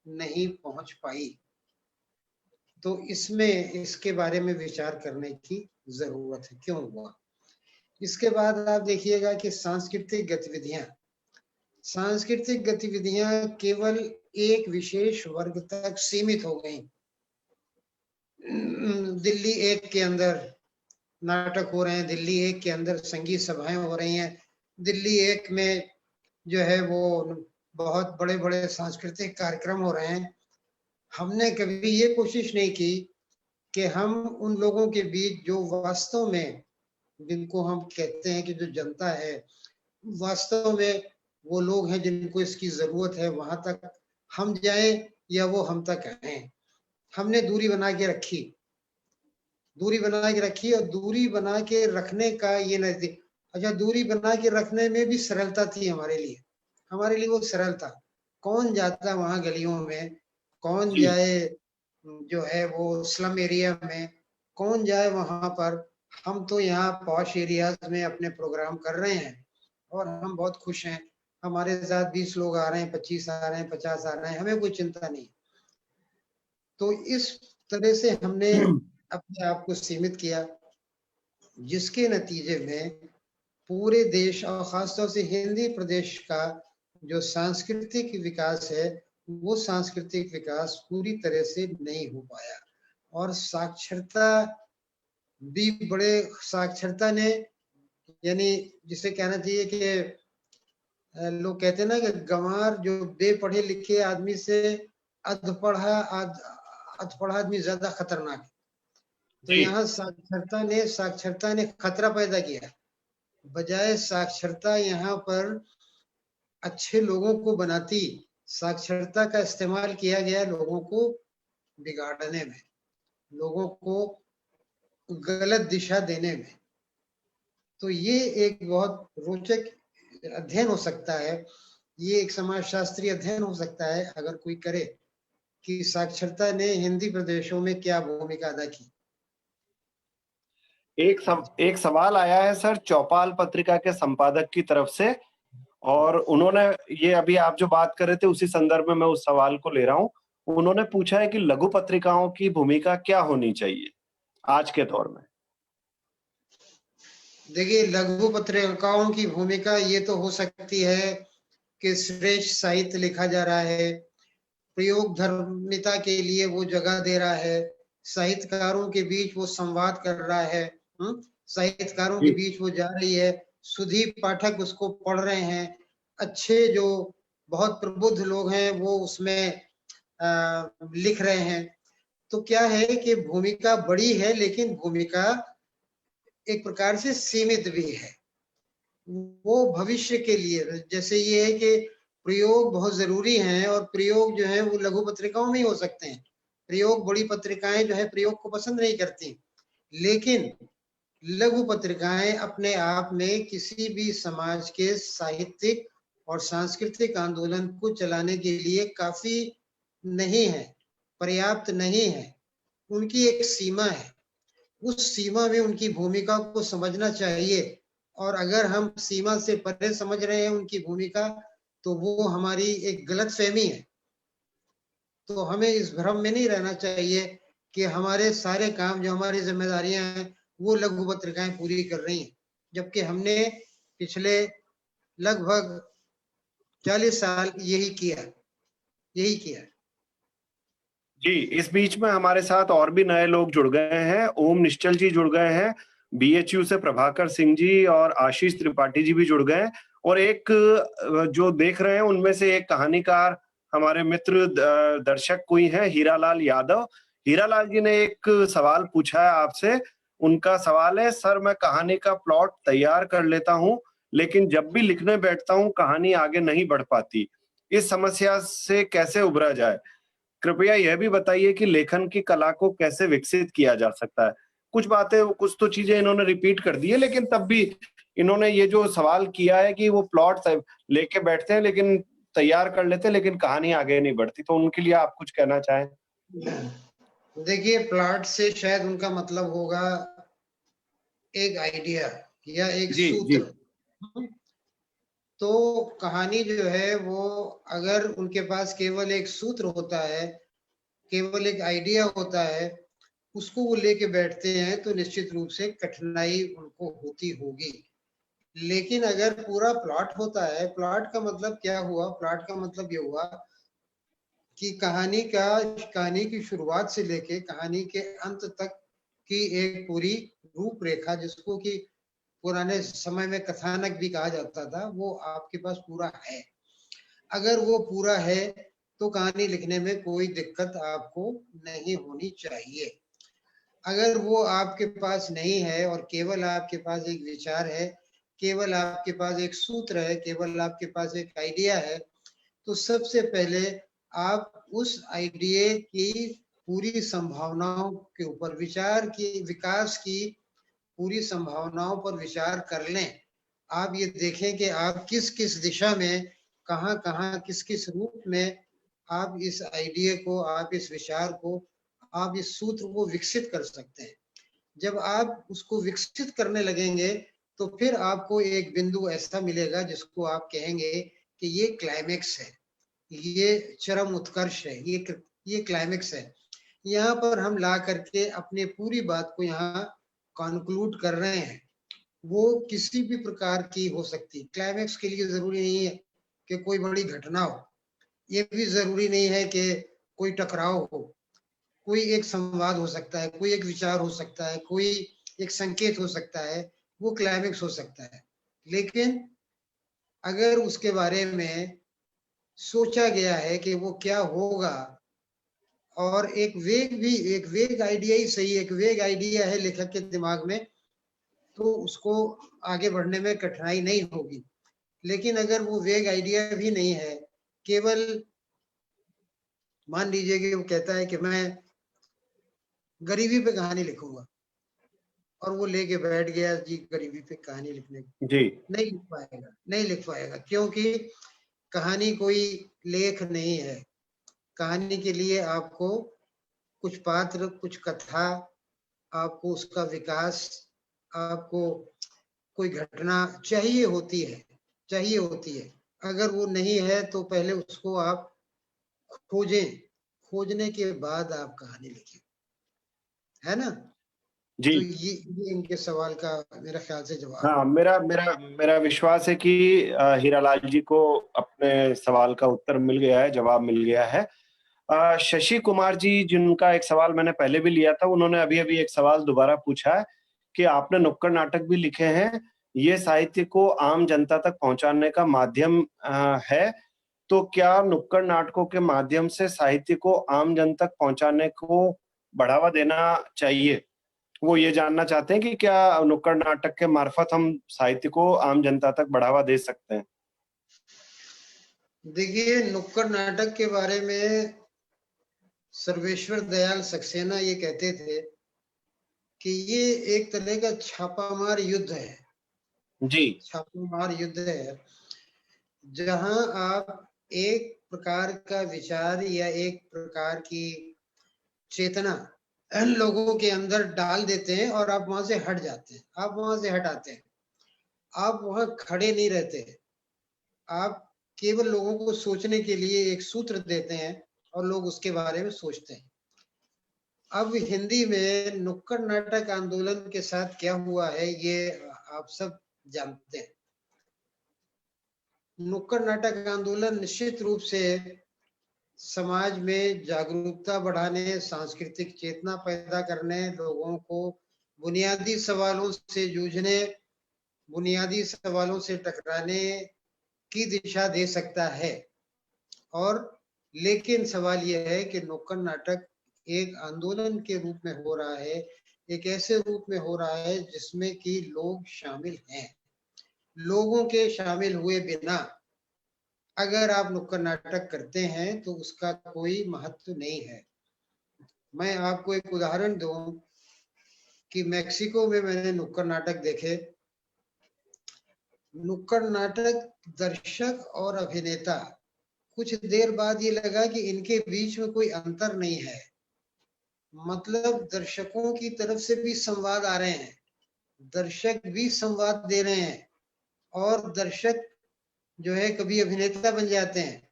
नहीं पहुंच पाई। तो इसमें इसके बारे में विचार करने की जरूरत है, क्यों हुआ। इसके बाद आप देखिएगा कि सांस्कृतिक गतिविधियां केवल एक विशेष वर्ग तक सीमित हो गई। दिल्ली एक के अंदर नाटक हो रहे हैं, दिल्ली एक के अंदर संगीत सभाएं हो रही हैं, दिल्ली एक में जो है वो बहुत बड़े बड़े सांस्कृतिक कार्यक्रम हो रहे हैं। हमने कभी ये कोशिश नहीं की कि हम उन लोगों के बीच जो वास्तव में, जिनको हम कहते हैं कि जो जनता है, वास्तव में वो लोग हैं जिनको इसकी जरूरत है, वहां तक हम जाएं या वो हम तक आए। हमने दूरी बना के रखी, और दूरी बना के रखने का ये नजदीक, अच्छा दूरी बना के रखने में भी सरलता थी हमारे लिए वो सरल था। कौन जाता वहां गलियों में, कौन जी। जाए जो है वो स्लम एरिया में, कौन जाए वहां पर। हम तो यहाँ पॉश एरियाज में अपने प्रोग्राम कर रहे हैं और हम बहुत खुश हैं। हमारे साथ 20 लोग आ रहे हैं, 25 आ रहे हैं, 50 आ रहे हैं, हमें कोई चिंता नहीं। तो इस तरह से हमने अपने आप को सीमित किया, जिसके नतीजे में पूरे देश और खासतौर से हिंदी प्रदेश का जो सांस्कृतिक विकास है, वो सांस्कृतिक विकास पूरी तरह से नहीं हो पाया। और साक्षरता भी बड़े साक्षरता ने, यानी जिसे कहना चाहिए कि लोग कहते हैं ना कि गंवार जो बेपढ़े लिखे आदमी से अधपढ़ा आदमी ज्यादा खतरनाक है। तो जी। यहाँ साक्षरता ने खतरा पैदा किया, बजाय साक्षरता यहाँ पर अच्छे लोगों को बनाती। साक्षरता का इस्तेमाल किया गया लोगों को बिगाड़ने में, लोगों को गलत दिशा देने में। तो ये एक बहुत रोचक अध्ययन हो सकता है, ये एक समाजशास्त्रीय अध्ययन हो सकता है अगर कोई करे कि साक्षरता ने हिंदी प्रदेशों में क्या भूमिका अदा की। एक सवाल आया है सर चौपाल पत्रिका के संपादक की तरफ से, और उन्होंने ये अभी आप जो बात कर रहे थे उसी संदर्भ में मैं उस सवाल को ले रहा हूँ। उन्होंने पूछा है कि लघु पत्रिकाओं की भूमिका क्या होनी चाहिए आज के दौर में? देखिए, लघु पत्रिकाओं की भूमिका ये तो हो सकती है कि श्रेष्ठ साहित्य लिखा जा रहा है, प्रयोग धर्मिता के लिए वो जगह दे रहा है, साहित्यकारों के बीच वो संवाद कर रहा है, साहित्यकारों के बीच वो जा रही है, सुधी पाठक उसको पढ़ रहे हैं, अच्छे जो बहुत प्रबुद्ध लोग हैं वो उसमें लिख रहे हैं। तो क्या है कि भूमिका बड़ी है, लेकिन भूमिका एक प्रकार से सीमित भी है। वो भविष्य के लिए, जैसे ये है कि प्रयोग बहुत जरूरी हैं और प्रयोग जो है वो लघु पत्रिकाओं में ही हो सकते हैं। प्रयोग बड़ी पत्रिकाएं जो है प्रयोग को पसंद नहीं करती, लेकिन लघु पत्रिकाएं अपने आप में किसी भी समाज के साहित्यिक और सांस्कृतिक आंदोलन को चलाने के लिए काफी नहीं है, पर्याप्त नहीं है। उनकी एक सीमा है, उस सीमा में उनकी भूमिका को समझना चाहिए। और अगर हम सीमा से परे समझ रहे हैं उनकी भूमिका, तो वो हमारी एक गलत फहमी है। तो हमें इस भ्रम में नहीं रहना चाहिए कि हमारे सारे काम, जो हमारी जिम्मेदारियां हैं, वो लघु पत्रिकाएं पूरी कर रही हैं, जबकि हमने पिछले लगभग 40 साल यही किया। जी, इस बीच में हमारे साथ और भी नए लोग जुड़ गए हैं। ओम निश्चल जी जुड़ गए हैं, बीएचयू से प्रभाकर सिंह जी और आशीष त्रिपाठी जी भी जुड़ गए हैं, और एक जो देख रहे हैं उनमें से एक कहानीकार हमारे मित्र दर्शक कोई हैं, हीरालाल यादव। हीरालाल जी ने एक सवाल पूछा है आपसे। उनका सवाल है, सर मैं कहानी का प्लॉट तैयार कर लेता हूँ, लेकिन जब भी लिखने बैठता हूँ कहानी आगे नहीं बढ़ पाती। इस समस्या से कैसे उबरा जाए? कृपया यह भी बताइए कि लेखन की कला को कैसे विकसित किया जा सकता है? कुछ तो चीजें इन्होंने रिपीट कर दी है, लेकिन तब भी इन्होंने ये जो सवाल किया है कि वो प्लॉट लेके बैठते हैं, लेकिन तैयार कर लेते हैं, लेकिन कहानी आगे नहीं बढ़ती, तो उनके लिए आप कुछ कहना चाहें? देखिए, प्लॉट से शायद उनका मतलब होगा एक आइडिया या एक सूत्र। तो कहानी जो है वो, अगर उनके पास केवल एक सूत्र होता है, केवल एक आइडिया होता है, उसको वो लेके बैठते हैं, तो निश्चित रूप से कठिनाई उनको होती होगी। लेकिन अगर पूरा प्लॉट होता है, प्लॉट का मतलब क्या हुआ? प्लॉट का मतलब ये हुआ कि कहानी की शुरुआत से लेके कहानी के अंत तक की एक पूरी रूपरेखा, जिसको कि पुराने समय में कथानक भी कहा जाता था, वो आपके पास पूरा है। अगर वो पूरा है तो कहानी लिखने में कोई दिक्कत आपको नहीं होनी चाहिए। अगर वो आपके पास नहीं है और केवल आपके पास एक विचार है, केवल आपके पास एक सूत्र है, केवल आपके पास एक आइडिया है, तो सबसे पहले आप उस आइडिया की पूरी संभावनाओं के ऊपर विकास की पूरी संभावनाओं पर विचार कर लें। आप ये देखें कि आप किस किस दिशा में, कहाँ किस किस रूप में आप इस आइडिया को, आप इस विचार को, आप इस सूत्र को विकसित कर सकते हैं। जब आप उसको विकसित करने लगेंगे, तो फिर आपको एक बिंदु ऐसा मिलेगा जिसको आप कहेंगे कि ये क्लाइमेक्स है, ये चरम उत्कर्ष है, ये क्लाइमेक्स है। यहाँ पर हम ला करके अपने पूरी बात को यहाँ कॉन्क्लूड कर रहे हैं। वो किसी भी प्रकार की हो सकती है। क्लाइमेक्स के लिए जरूरी नहीं है कि कोई बड़ी घटना हो, ये भी जरूरी नहीं है कि कोई टकराव हो, कोई एक संवाद हो सकता है, कोई एक विचार हो सकता है, कोई एक संकेत हो सकता है, वो क्लाइमेक्स हो सकता है। लेकिन अगर उसके बारे में सोचा गया है कि वो क्या होगा, और एक वेग आइडिया ही सही, एक वेग आइडिया है लेखक के दिमाग में, तो उसको आगे बढ़ने में कठिनाई नहीं होगी। लेकिन अगर वो वेग आइडिया भी नहीं है, केवल मान लीजिए कि वो कहता है कि मैं गरीबी पे कहानी लिखूंगा, और वो लेके बैठ गया जी गरीबी पे कहानी लिखने, जी नहीं लिख पाएगा, नहीं लिख पाएगा, क्योंकि कहानी कोई लेख नहीं है। कहानी के लिए आपको कुछ पात्र, कुछ कथा, आपको उसका विकास, आपको कोई घटना चाहिए होती है, चाहिए होती है। अगर वो नहीं है तो पहले उसको आप खोजें, खोजने के बाद आप कहानी लिखें, है ना? जी। तो ये इनके सवाल का मेरा ख्याल से जवाब हाँ, है। मेरा मेरा मेरा विश्वास है कि हीरालाल जी को अपने सवाल का उत्तर मिल गया है, जवाब मिल गया है। शशि कुमार जी, जिनका एक सवाल मैंने पहले भी लिया था, उन्होंने अभी-अभी एक सवाल दोबारा पूछा है कि आपने नुक्कड़ नाटक भी लिखे हैं, ये साहित्य को आम जनता तक पहुँचाने का माध्यम है, तो क्या नुक्कड़ नाटकों के माध्यम से साहित्य को आम जन तक पहुँचाने को बढ़ावा देना चाहिए? वो ये जानना चाहते हैं कि क्या नुक्कड़ नाटक के मार्फत हम साहित्य को आम जनता तक बढ़ावा दे सकते हैं? देखिए, नुक्कड़ नाटक के बारे में सर्वेश्वर दयाल सक्सेना ये कहते थे कि ये एक तरह का छापामार युद्ध है, जी, छापामार युद्ध है, जहां आप एक प्रकार का विचार या एक प्रकार की चेतना लोगों के अंदर डाल देते हैं और आप वहां से हट जाते हैं, आप वहां से हट आते हैं, आप वहां खड़े नहीं रहते, आप केवल लोगों को सोचने के लिए एक सूत्र देते हैं और लोग उसके बारे में सोचते हैं। अब हिंदी में नुक्कड़ नाटक आंदोलन के साथ क्या हुआ है, ये आप सब जानते हैं। नुक्कड़ नाटक आंदोलन निश्चित रूप से समाज में जागरूकता बढ़ाने, सांस्कृतिक चेतना पैदा करने, लोगों को बुनियादी सवालों से जूझने, बुनियादी सवालों से टकराने की दिशा दे सकता है। और लेकिन सवाल यह है कि नुक्कड़ नाटक एक आंदोलन के रूप में हो रहा है, एक ऐसे रूप में हो रहा है जिसमें कि लोग शामिल हैं। लोगों के शामिल हुए बिना अगर आप नुक्कड़ नाटक करते हैं तो उसका कोई महत्व नहीं है। मैं आपको एक उदाहरण दूं कि मेक्सिको में मैंने नुक्कड़ नाटक देखे। नुक्कड़ नाटक दर्शक और अभिनेता, कुछ देर बाद ये लगा कि इनके बीच में कोई अंतर नहीं है, मतलब दर्शकों की तरफ से भी संवाद आ रहे हैं, दर्शक भी संवाद दे रहे हैं, और दर्शक जो है कभी अभिनेता बन जाते हैं।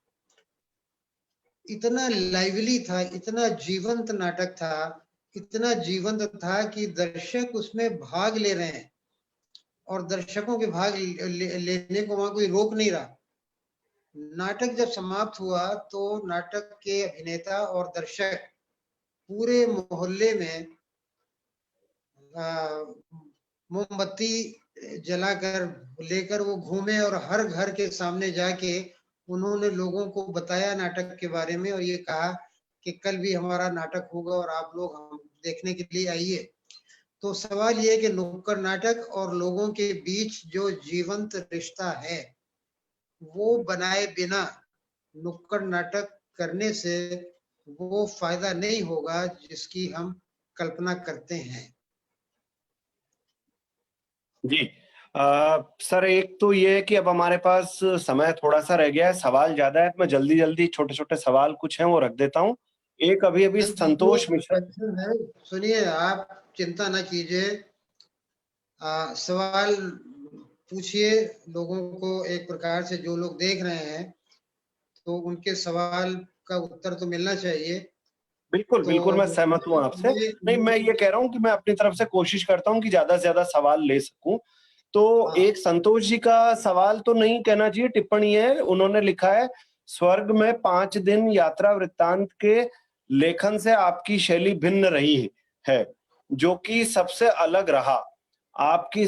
इतना लाइवली था, इतना जीवंत नाटक था, इतना जीवंत था कि दर्शक उसमें भाग ले रहे हैं, और दर्शकों के भाग लेने को वहां कोई रोक नहीं रहा। नाटक जब समाप्त हुआ तो नाटक के अभिनेता और दर्शक पूरे मोहल्ले में मोमबत्ती जलाकर लेकर वो घूमे और हर घर के सामने जाके उन्होंने लोगों को बताया नाटक के बारे में, और ये कहा कि कल भी हमारा नाटक होगा और आप लोग हम देखने के लिए आइए। तो सवाल ये है कि नुक्कड़ नाटक और लोगों के बीच जो जीवंत रिश्ता है वो बनाए बिना नुक्कड़ नाटक करने से वो फायदा नहीं होगा जिसकी हम कल्पना करते हैं। जी। सर, एक तो ये है कि अब हमारे पास समय थोड़ा-सा रह गया है, सवाल ज़्यादा है, मैं जल्दी-जल्दी छोटे-छोटे सवाल कुछ हैं वो रख देता हूँ। एक अभी-अभी संतोष मिश्रा, है, सुनिए, आप चिंता ना कीजिए, सवाल पूछिए, लोगों को एक प्रकार से जो लोग देख रहे हैं तो उनके सवाल का उत्तर तो मिलना चाहिए। बिल्कुल, तो बिल्कुल मैं सहमत हूँ आपसे। नहीं, मैं ये कह रहा हूँ कि मैं अपनी तरफ से कोशिश करता हूँ कि ज़्यादा से ज़्यादा सवाल ले सकूँ। तो हाँ। एक संतोष जी का सवाल तो नहीं कहना चाहिए, टिप्पणी है। उन्होंने लिखा है, स्वर्ग में 5 दिन यात्रा वृत्तांत के लेखन से आपकी शैली भिन्न रही है, जो कि सबसे अलग रहा। आपकी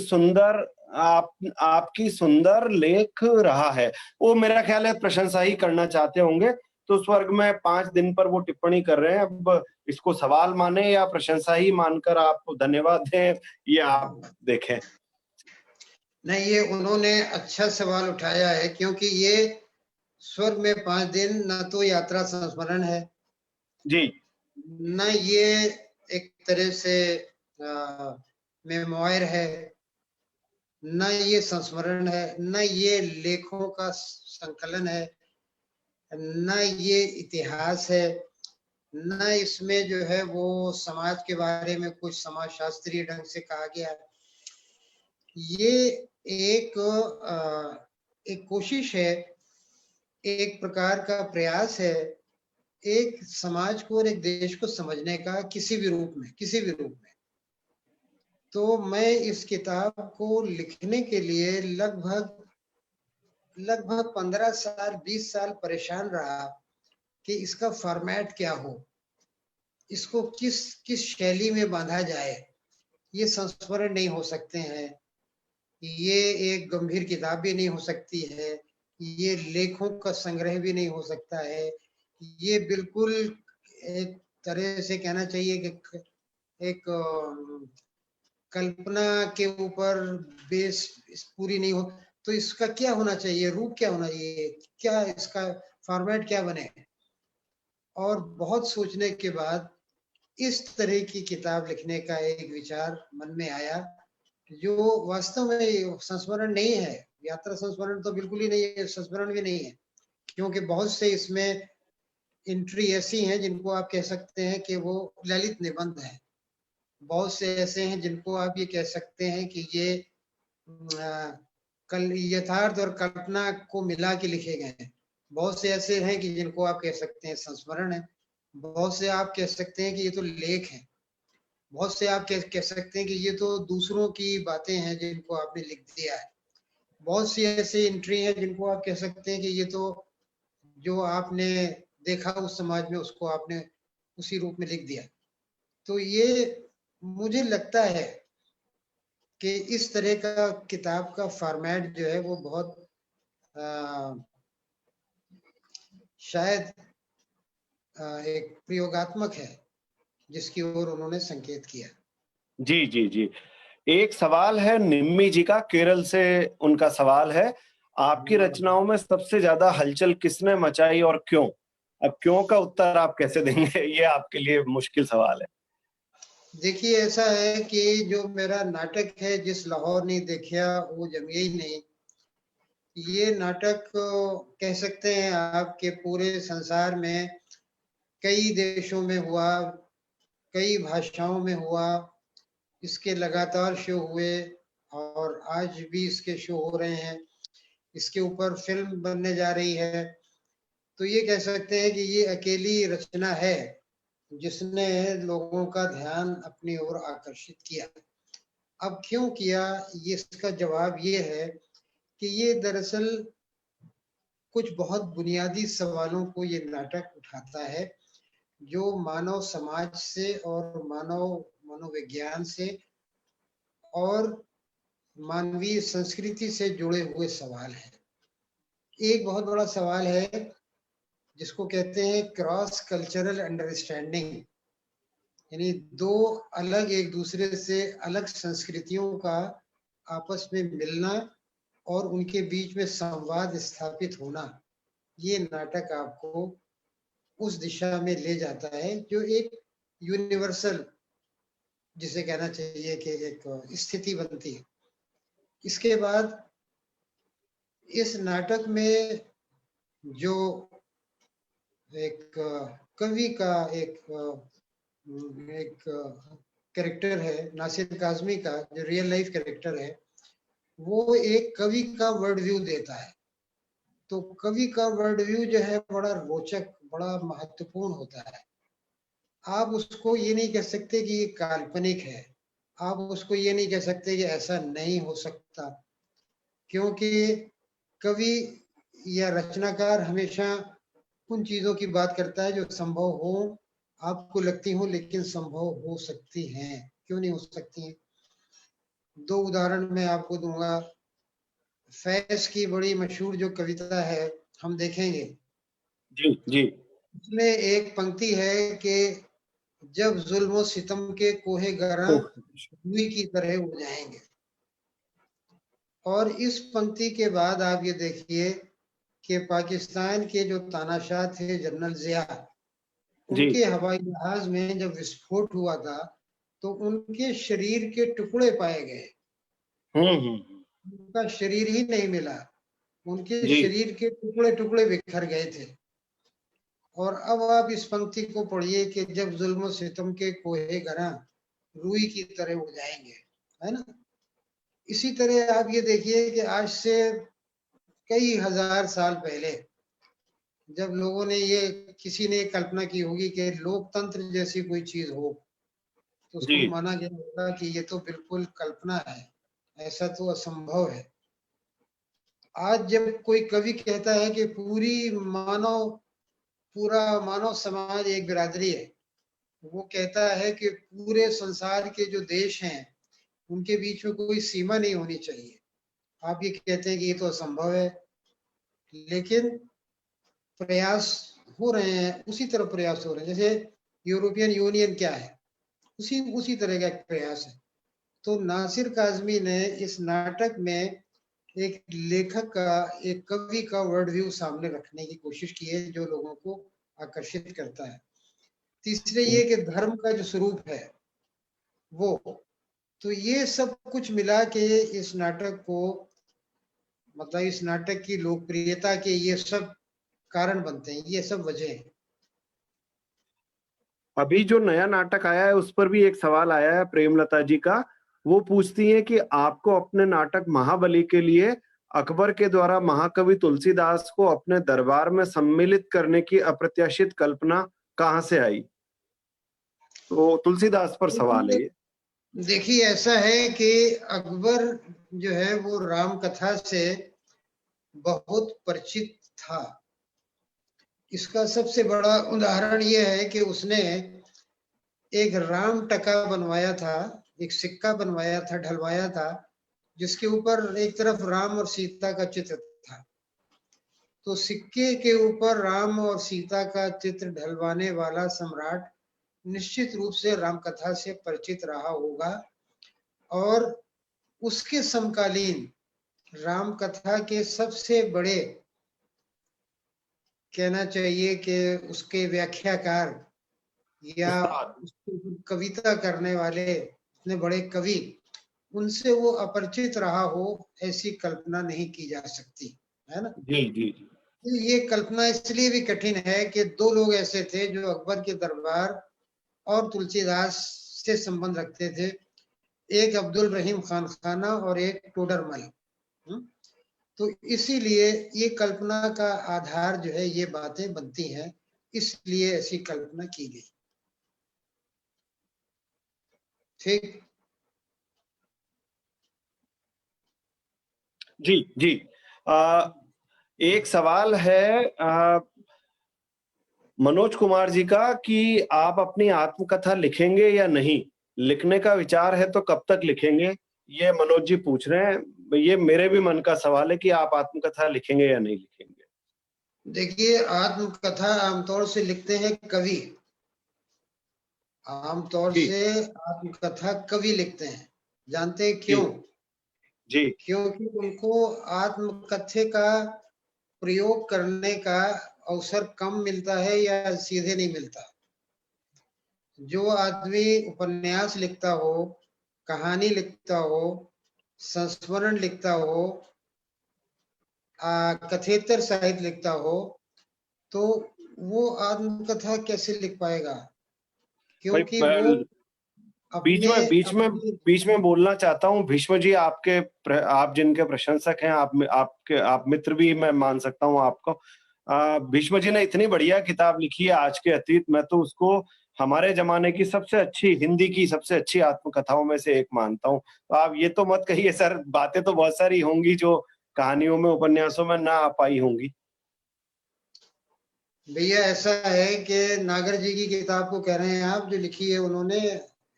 सुंदर लेख रहा है। वो मेरा ख्याल है प्रशंसा ही करना चाहते होंगे। तो स्वर्ग में 5 दिन पर वो टिप्पणी कर रहे हैं। अब इसको सवाल माने या प्रशंसा ही मानकर आप धन्यवाद दें, ये आप देखें। नहीं, ये उन्होंने अच्छा सवाल उठाया है, क्योंकि ये स्वर्ग में 5 दिन न तो यात्रा संस्मरण है, जी न ये एक तरह से मेमोयर है, न ये संस्मरण है, न ये लेखों का संकलन है, न ये इतिहास है, न इसमें जो है वो समाज के बारे में कुछ समाज शास्त्रीय ढंग से कहा गया है। ये एक कोशिश है, एक प्रकार का प्रयास है, एक समाज को और एक देश को समझने का किसी भी रूप में। तो मैं इस किताब को लिखने के लिए लगभग 15 साल 20 साल परेशान रहा कि इसका फॉर्मेट क्या हो, इसको किस शैली में बांधा जाए। ये संस्मरण नहीं हो सकते हैं, ये एक गंभीर किताब भी नहीं हो सकती है, ये लेखों का संग्रह भी नहीं हो सकता है। ये बिल्कुल एक तरह से कहना चाहिए कि एक कल्पना के ऊपर बेस पूरी नहीं हो। तो इसका क्या होना चाहिए, रूप क्या होना चाहिए, क्या इसका फॉर्मेट क्या बने। और बहुत सोचने के बाद इस तरह की किताब लिखने का एक विचार मन में आया, जो वास्तव में संस्मरण नहीं है। यात्रा संस्मरण तो बिल्कुल ही नहीं है, संस्मरण भी नहीं है, क्योंकि बहुत से इसमें एंट्री ऐसी हैं जिनको आप कह सकते हैं कि वो ललित निबंध है। बहुत से ऐसे हैं जिनको आप ये कह सकते हैं कि ये कल यथार्थ और कल्पना को मिला के लिखे गए हैं। बहुत से ऐसे हैं कि जिनको आप कह सकते हैं संस्मरण है। बहुत से आप कह सकते हैं कि ये तो लेख है। बहुत से आप कह सकते हैं कि ये तो दूसरों की बातें हैं जिनको आपने लिख दिया है। बहुत सी ऐसी एंट्री है जिनको आप कह सकते हैं कि ये तो जो आपने देखा उस समाज में, उसको आपने उसी रूप में लिख दिया। तो ये मुझे लगता है कि इस तरह का किताब का फॉर्मेट जो है वो बहुत शायद एक प्रयोगात्मक है, जिसकी ओर उन्होंने संकेत किया। जी जी जी। एक सवाल है निम्मी जी का, केरल से उनका सवाल है, आपकी रचनाओं में सबसे ज्यादा हलचल किसने मचाई और क्यों? अब क्यों का उत्तर आप कैसे देंगे? ये आपके लिए मुश्किल सवाल है। देखिए, ऐसा है कि जो मेरा नाटक है जिस लाहौर नहीं देखा वो जमिया ही नहीं, ये नाटक कह सकते हैं आपके पूरे संसार में कई देशों में हुआ, कई भाषाओं में हुआ, इसके लगातार शो हुए और आज भी इसके शो हो रहे हैं। इसके ऊपर फिल्म बनने जा रही है। तो ये कह सकते हैं कि ये अकेली रचना है जिसने लोगों का ध्यान अपनी ओर आकर्षित किया। अब क्यों किया, ये इसका जवाब ये है कि ये दरअसल कुछ बहुत बुनियादी सवालों को ये नाटक उठाता है, जो मानव समाज से और मानव मनोविज्ञान से और मानवीय संस्कृति से जुड़े हुए सवाल हैं। एक बहुत बड़ा सवाल है जिसको कहते हैं क्रॉस कल्चरल अंडरस्टैंडिंग, यानी दो अलग एक दूसरे से अलग संस्कृतियों का आपस में मिलना और उनके बीच में संवाद स्थापित होना। ये नाटक आपको उस दिशा में ले जाता है जो एक यूनिवर्सल, जिसे कहना चाहिए कि एक स्थिति बनती है। इसके बाद इस नाटक में जो एक कवि का एक कैरेक्टर है, नासिर काज़मी का, जो रियल लाइफ कैरेक्टर है, वो एक कवि का वर्ल्ड व्यू देता है। तो कवि का वर्ल्ड व्यू जो है बड़ा रोचक, बड़ा महत्वपूर्ण होता है। आप उसको ये नहीं कह सकते कि ये काल्पनिक है, आप उसको ये नहीं कह सकते कि ऐसा नहीं हो सकता सकता, क्योंकि कवि या रचनाकार हमेशा उन चीजों की बात करता है जो संभव हो, आपको लगती हो लेकिन संभव हो सकती हैं। क्यों नहीं हो सकती हैं? दो उदाहरण मैं आपको दूंगा। फैज की बड़ी मशहूर जो कविता है, हम देखेंगे, जी जी उसमें एक पंक्ति है कि जब जुल्म सितम के कोहे गरा ओह, रुई की तरह उड़ जाएंगे। और इस पंक्ति के बाद आप ये देखिए कि पाकिस्तान के जो तानाशाह थे जनरल जिया, जी उनके हवाई जहाज में जब विस्फोट हुआ था तो उनके शरीर के टुकड़े पाए गए, उनका शरीर ही नहीं मिला, उनके जी शरीर के टुकड़े टुकड़े बिखर गए थे। और अब आप इस पंक्ति को पढ़िए कि जब जुल्म सितम के कोहे गरा रुई की तरह उड़ जाएंगे, है ना। इसी तरह आप ये देखिए कि आज से कई हजार साल पहले जब लोगों ने ये, किसी ने कल्पना की होगी कि लोकतंत्र जैसी कोई चीज हो, तो उसको जी माना गया होगा कि ये तो बिल्कुल कल्पना है, ऐसा तो असंभव है। आज जब कोई कवि कहता है कि पूरा मानव समाज एक बिरादरी है, वो कहता है कि पूरे संसार के जो देश हैं उनके बीच में कोई सीमा नहीं होनी चाहिए, आप ये कहते हैं कि ये तो असंभव है। लेकिन प्रयास हो रहे हैं, उसी तरह प्रयास हो रहे हैं जैसे यूरोपियन यूनियन क्या है, उसी तरह का एक प्रयास है। तो नासिर काज़मी ने इस नाटक में एक लेखक का, एक कवि का वर्ल्ड व्यू सामने रखने की कोशिश की है जो लोगों को आकर्षित करता है। तीसरे ये कि धर्म का जो स्वरूप है वो, तो ये सब कुछ मिला के इस नाटक को, मतलब इस नाटक की लोकप्रियता के ये सब कारण बनते हैं, ये सब वजह है। अभी जो नया नाटक आया है उस पर भी एक सवाल आया है प्रेमलता जी का। वो पूछती हैं कि आपको अपने नाटक महाबली के लिए अकबर के द्वारा महाकवि तुलसीदास को अपने दरबार में सम्मिलित करने की अप्रत्याशित कल्पना कहाँ से आई? तो तुलसीदास पर सवाल है ये। देखिए ऐसा है कि अकबर जो है वो राम कथा से बहुत परिचित था। इसका सबसे बड़ा उदाहरण ये है कि उसने एक राम टका बनवाया था, एक सिक्का बनवाया था, ढलवाया था, जिसके ऊपर एक तरफ राम और सीता का चित्र था। तो सिक्के के ऊपर राम और सीता का चित्र ढलवाने वाला सम्राट निश्चित रूप से रामकथा से परिचित रहा होगा, और उसके समकालीन रामकथा के सबसे बड़े, कहना चाहिए कि उसके व्याख्याकार या उसकी कविता करने वाले इतने बड़े कवि, उनसे वो अपरिचित रहा हो, ऐसी कल्पना नहीं की जा सकती, है ना। जी जी तो ये कल्पना इसलिए भी कठिन है कि दो लोग ऐसे थे जो अकबर के दरबार और तुलसीदास से संबंध रखते थे, एक अब्दुल रहीम खान खाना और एक टोडरमल। तो इसीलिए ये कल्पना का आधार जो है, ये बातें बनती हैं, इसलिए ऐसी कल्पना की गई। ठीक। जी जी एक सवाल है मनोज कुमार जी का कि आप अपनी आत्मकथा लिखेंगे या नहीं? लिखने का विचार है तो कब तक लिखेंगे? ये मनोज जी पूछ रहे हैं। ये मेरे भी मन का सवाल है कि आप आत्मकथा लिखेंगे या नहीं लिखेंगे? देखिए आत्मकथा आमतौर से लिखते हैं कवि, आमतौर जी से आत्मकथा कवि लिखते हैं। जानते हैं जी क्यों? जी क्योंकि उनको आत्मकथा का प्रयोग करने का अवसर कम मिलता है या सीधे नहीं मिलता। जो आदमी उपन्यास लिखता हो, कहानी लिखता हो, संस्मरण लिखता हो, कथेतर साहित्य लिखता हो, तो वो आत्मकथा कैसे लिख पाएगा? भाई क्योंकि वो अपने अपने बीच में बोलना चाहता हूँ। भीष्म जी आप जिनके प्रशंसक हैं, आप मित्र भी मैं मान सकता हूँ आपको। भीष्म जी ने इतनी बढ़िया किताब लिखी है आज के अतीत, मैं तो उसको हमारे जमाने की सबसे अच्छी, हिंदी की सबसे अच्छी आत्मकथाओं में से एक मानता हूँ। तो आप ये तो मत कहिए सर, बातें तो बहुत सारी होंगी जो कहानियों में, उपन्यासों में ना आ पाई होंगी। भैया ऐसा है कि नागर जी की किताब को कह रहे हैं आप, जो लिखी है उन्होंने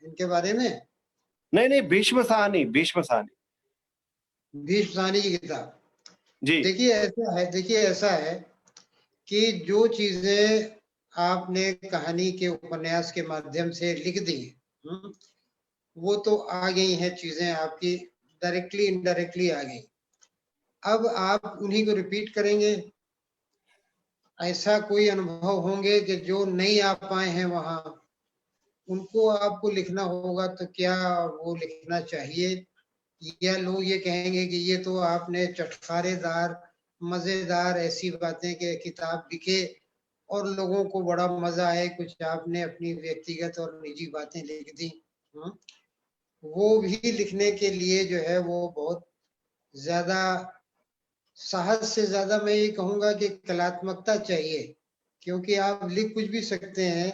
इनके बारे में? नहीं नहीं, भीष्म साहनी, भीष्म साहनी। भीष्म साहनी की किताब। जी देखिए ऐसा है कि जो चीजें आपने कहानी के उपन्यास के माध्यम से लिख दी, वो तो आ गई हैं चीजें आपकी, डायरेक्टली इनडायरेक्टली आ गई। अब आप उन्हीं को रिपीट करेंगे? ऐसा कोई अनुभव होंगे कि जो नहीं आ पाए हैं वहां, उनको आपको लिखना होगा, तो क्या वो लिखना चाहिए? या लोग ये कहेंगे कि ये तो आपने चटखारेदार, मजेदार ऐसी बातें के किताब लिखे और लोगों को बड़ा मजा आए, कुछ आपने अपनी व्यक्तिगत और निजी बातें लिख दी। वो भी लिखने के लिए जो है वो बहुत ज्यादा साहस से ज्यादा मैं ये कहूंगा कि कलात्मकता चाहिए, क्योंकि आप लिख कुछ भी सकते हैं,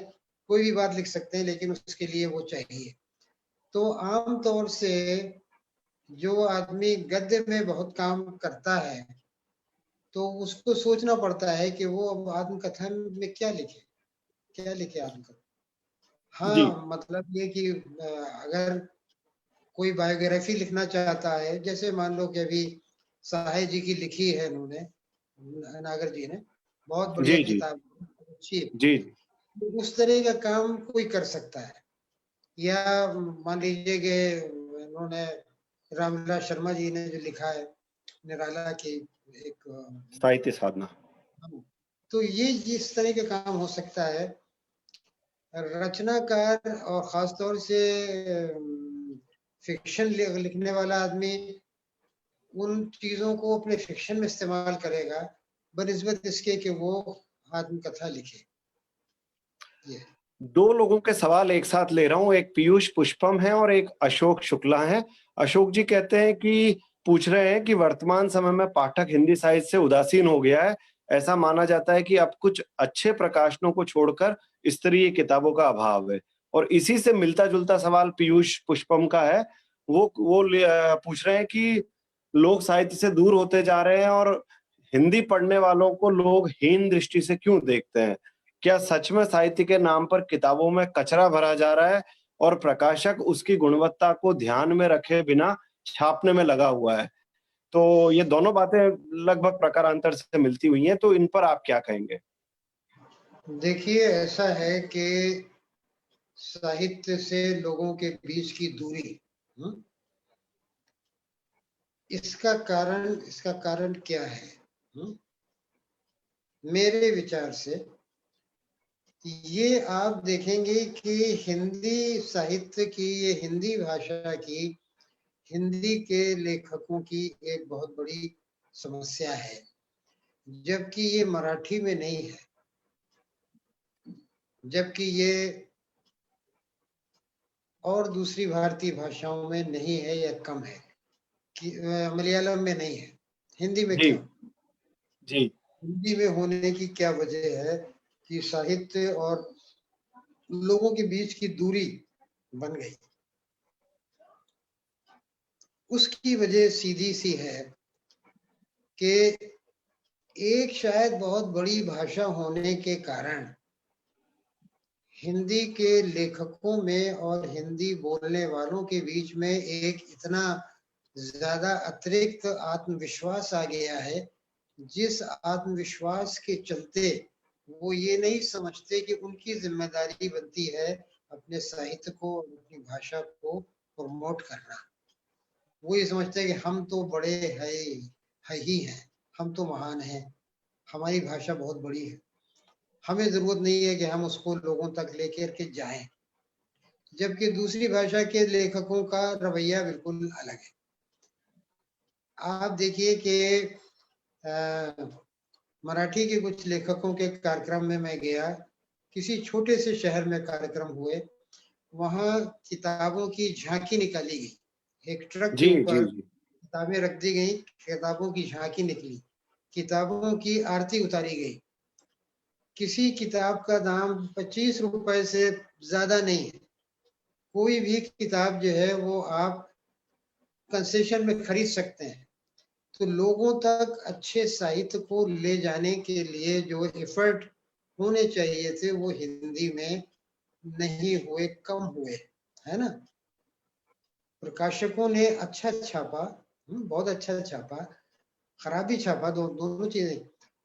कोई भी बात लिख सकते हैं, लेकिन उसके लिए वो चाहिए। तो आम तौर से जो आदमी गद्य में बहुत काम करता है, तो उसको सोचना पड़ता है कि वो अब आत्मकथा में क्या लिखे, क्या लिखे आत्मकथा। जी हाँ, मतलब ये कि अगर कोई बायोग्राफी लिखना चाहता है, जैसे मान लो कि अभी सहाय जी की लिखी है इन्होंने, नागर जी ने, बहुत बढ़िया जी जी किताब, अच्छी है। जी तो उस तरह का काम कोई कर सकता है। या मान लीजिए कि इन्होंने, रामविलास शर्मा जी ने जो लिखा है निराला की एक, साहित्य साधना। तो ये इस तरह का काम हो सकता है। रचनाकार और खासतौर से फिक्शन लिखने वाला आदमी उन चीजों को अपने फिक्शन में इस्तेमाल करेगा बनिस्बत इसके कि वो आत्मकथा लिखे। ये दो लोगों के सवाल एक साथ ले रहा हूं, एक पीयूष पुष्पम है और एक अशोक शुक्ला है। अशोक जी कहते हैं कि, पूछ रहे हैं कि वर्तमान समय में पाठक हिंदी साहित्य से उदासीन हो गया है। ऐसा माना जाता है कि अब कुछ अच्छे प्रकाशनों को छोड़कर स्तरीय किताबों का अभाव है। और इसी से मिलता जुलता सवाल पीयूष पुष्पम का है। पूछ रहे हैं कि लोग साहित्य से दूर होते जा रहे हैं और हिंदी पढ़ने वालों को लोग हीन दृष्टि से क्यों देखते हैं? क्या सच में साहित्य के नाम पर किताबों में कचरा भरा जा रहा है और प्रकाशक उसकी गुणवत्ता को ध्यान में रखे बिना छापने में लगा हुआ है? तो ये दोनों बातें लगभग प्रकारांतर से मिलती हुई हैं, तो इन पर आप क्या कहेंगे? देखिए ऐसा है कि साहित्य से लोगों के बीच की दूरी, इसका कारण क्या है? मेरे विचार से ये आप देखेंगे कि हिंदी साहित्य की, ये हिंदी भाषा की, हिंदी के लेखकों की एक बहुत बड़ी समस्या है, जबकि ये मराठी में नहीं है, जबकि ये और दूसरी भारतीय भाषाओं में नहीं है या कम है, कि मलयालम में नहीं है, हिंदी में जी क्यों? जी हिंदी में होने की क्या वजह है कि साहित्य और लोगों के बीच की दूरी बन गई? उसकी वजह सीधी सी है कि एक शायद बहुत बड़ी भाषा होने के कारण हिंदी के लेखकों में और हिंदी बोलने वालों के बीच में एक इतना ज्यादा अतिरिक्त आत्मविश्वास आ गया है, जिस आत्मविश्वास के चलते वो ये नहीं समझते कि उनकी जिम्मेदारी बनती है अपने साहित्य को, अपनी भाषा को प्रमोट करना। वो ये समझते हैं कि हम तो बड़े है ही हैं, हम तो महान हैं, हमारी भाषा बहुत बड़ी है, हमें जरूरत नहीं है कि हम उसको लोगों तक लेकर के जाएं। जबकि दूसरी भाषा के लेखकों का रवैया बिल्कुल अलग है। आप देखिए कि मराठी के कुछ लेखकों के कार्यक्रम में मैं गया, किसी छोटे से शहर में कार्यक्रम हुए, वहां किताबों की झांकी निकाली गई, एक ट्रक के जी जी ऊपर जी किताबें रख दी गई, किताबों की झांकी निकली, किताबों की आरती उतारी गई। किसी किताब का दाम 25 रुपए से ज्यादा नहीं है। कोई भी किताब जो है वो आप कंसेशन में खरीद सकते हैं। तो लोगों तक अच्छे साहित्य को ले जाने के लिए जो एफर्ट होने चाहिए थे वो हिंदी में नहीं हुए, कम हुए, है ना। प्रकाशकों ने अच्छा छापा, बहुत अच्छा छापा, खराब भी छापा, दोनों चीजें,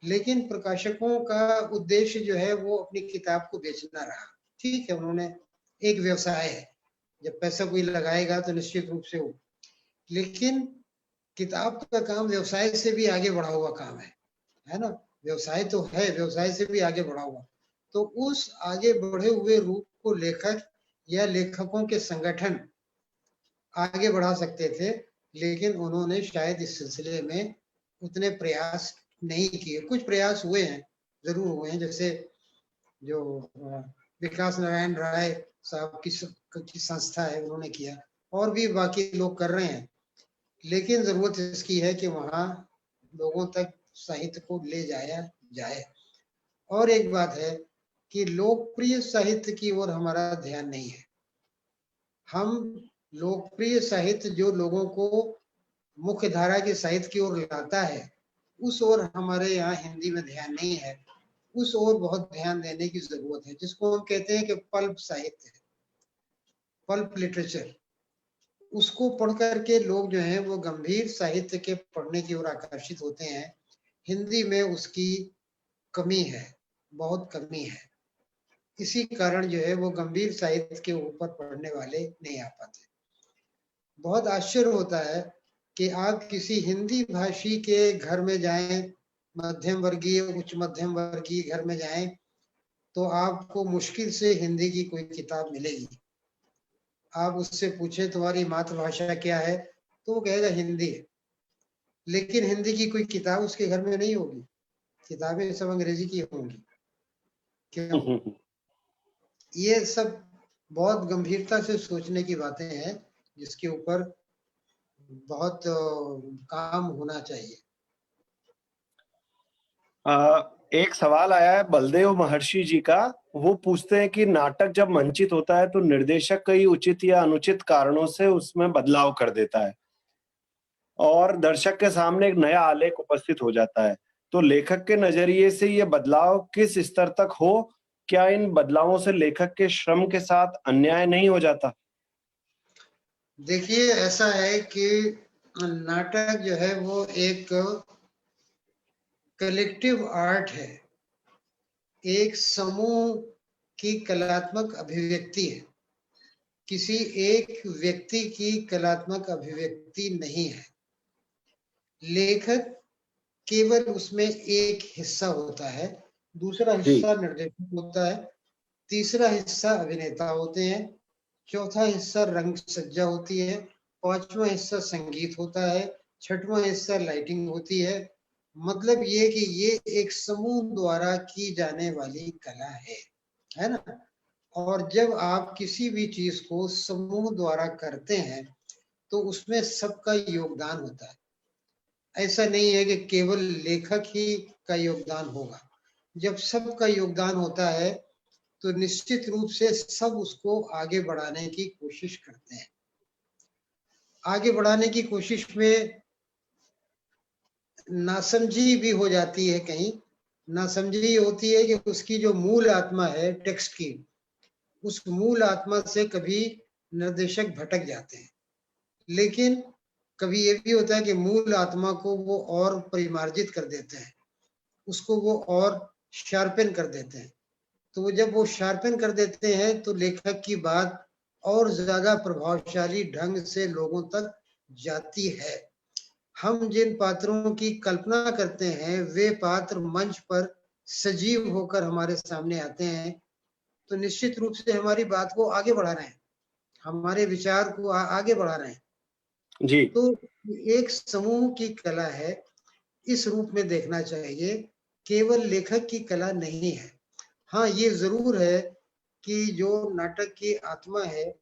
लेकिन प्रकाशकों का उद्देश्य जो है वो अपनी किताब को बेचना रहा। ठीक है, उन्होंने, एक व्यवसाय है, जब पैसा कोई लगाएगा तो निश्चित रूप से हो, लेकिन किताब का काम व्यवसाय से भी आगे बढ़ा हुआ काम है ना। व्यवसाय तो है, व्यवसाय से भी आगे बढ़ा हुआ। तो उस आगे बढ़े हुए रूप को लेखक या लेखकों के संगठन आगे बढ़ा सकते थे, लेकिन उन्होंने शायद इस सिलसिले में उतने प्रयास नहीं किए। कुछ प्रयास हुए हैं, जरूर हुए हैं, जैसे जो विकास नारायण राय साहब की संस्था है, उन्होंने किया, और भी बाकी लोग कर रहे हैं, लेकिन जरूरत इसकी है कि वहां लोगों तक साहित्य को ले जाया जाए। और एक बात है कि लोकप्रिय साहित्य की ओर हमारा ध्यान नहीं है। हम लोकप्रिय साहित्य जो लोगों को मुख्य धारा के साहित्य की ओर लाता है, उस ओर हमारे यहाँ हिंदी में ध्यान नहीं है। उस ओर बहुत ध्यान देने की जरूरत है, जिसको हम कहते हैं कि पल्प साहित्य, पल्प लिटरेचर। उसको पढ़ करके लोग जो हैं वो गंभीर साहित्य के पढ़ने की ओर आकर्षित होते हैं। हिंदी में उसकी कमी है, बहुत कमी है। इसी कारण जो है वो गंभीर साहित्य के ऊपर पढ़ने वाले नहीं आ पाते। बहुत आश्चर्य होता है कि आप किसी हिंदी भाषी के घर में जाएं, मध्यम वर्गीय, उच्च मध्यम वर्गीय घर में जाएं, तो आपको मुश्किल से हिंदी की कोई किताब मिलेगी। आप उससे पूछे तुम्हारी मातृभाषा क्या है, तो वो कहेगा हिंदी है, लेकिन हिंदी की कोई किताब उसके घर में नहीं होगी। किताबें सब अंग्रेजी की होंगी। क्यों? ये सब बहुत गंभीरता से सोचने की बातें हैं, जिसके ऊपर बहुत काम होना चाहिए। एक सवाल आया है बलदेव महर्षि जी का। वो पूछते हैं कि नाटक जब मंचित होता है तो निर्देशक कई उचित या अनुचित कारणों से उसमें बदलाव कर देता है और दर्शक के सामने एक नया आलेख उपस्थित हो जाता है। तो लेखक के नजरिए से ये बदलाव किस स्तर तक हो, क्या इन बदलावों से लेखक के श्रम के साथ अन्याय नहीं हो जाता? देखिए, ऐसा है कि नाटक जो है वो एक कलेक्टिव आर्ट है, एक समूह की कलात्मक अभिव्यक्ति है, किसी एक व्यक्ति की कलात्मक अभिव्यक्ति नहीं है। लेखक केवल उसमें एक हिस्सा होता है, दूसरा हिस्सा निर्देशक होता है, तीसरा हिस्सा अभिनेता होते हैं, चौथा हिस्सा रंग सज्जा होती है, पांचवा हिस्सा संगीत होता है, छठवां हिस्सा लाइटिंग होती है। मतलब ये कि ये एक समूह द्वारा की जाने वाली कला है ना। और जब आप किसी भी चीज को समूह द्वारा करते हैं तो उसमें सबका योगदान होता है। ऐसा नहीं है कि केवल लेखक ही का योगदान होगा। जब सबका योगदान होता है तो निश्चित रूप से सब उसको आगे बढ़ाने की कोशिश करते हैं। आगे बढ़ाने की कोशिश में नासमझी भी हो जाती है, कहीं नासमझी होती है कि उसकी जो मूल आत्मा है टेक्स्ट की, उस मूल आत्मा से कभी निर्देशक भटक जाते हैं। लेकिन कभी ये भी होता है कि मूल आत्मा को वो और परिमार्जित कर देते हैं, उसको वो और शार्पन कर देते हैं। तो वो जब वो शार्पन कर देते हैं तो लेखक की बात और ज्यादा प्रभावशाली ढंग से लोगों तक जाती है। हम जिन पात्रों की कल्पना करते हैं वे पात्र मंच पर सजीव होकर हमारे सामने आते हैं, तो निश्चित रूप से हमारी बात को आगे बढ़ा रहे हैं, हमारे विचार को आगे बढ़ा रहे हैं। जी। तो एक समूह की कला है, इस रूप में देखना चाहिए, केवल लेखक की कला नहीं है। हाँ, ये जरूर है कि जो नाटक की आत्मा है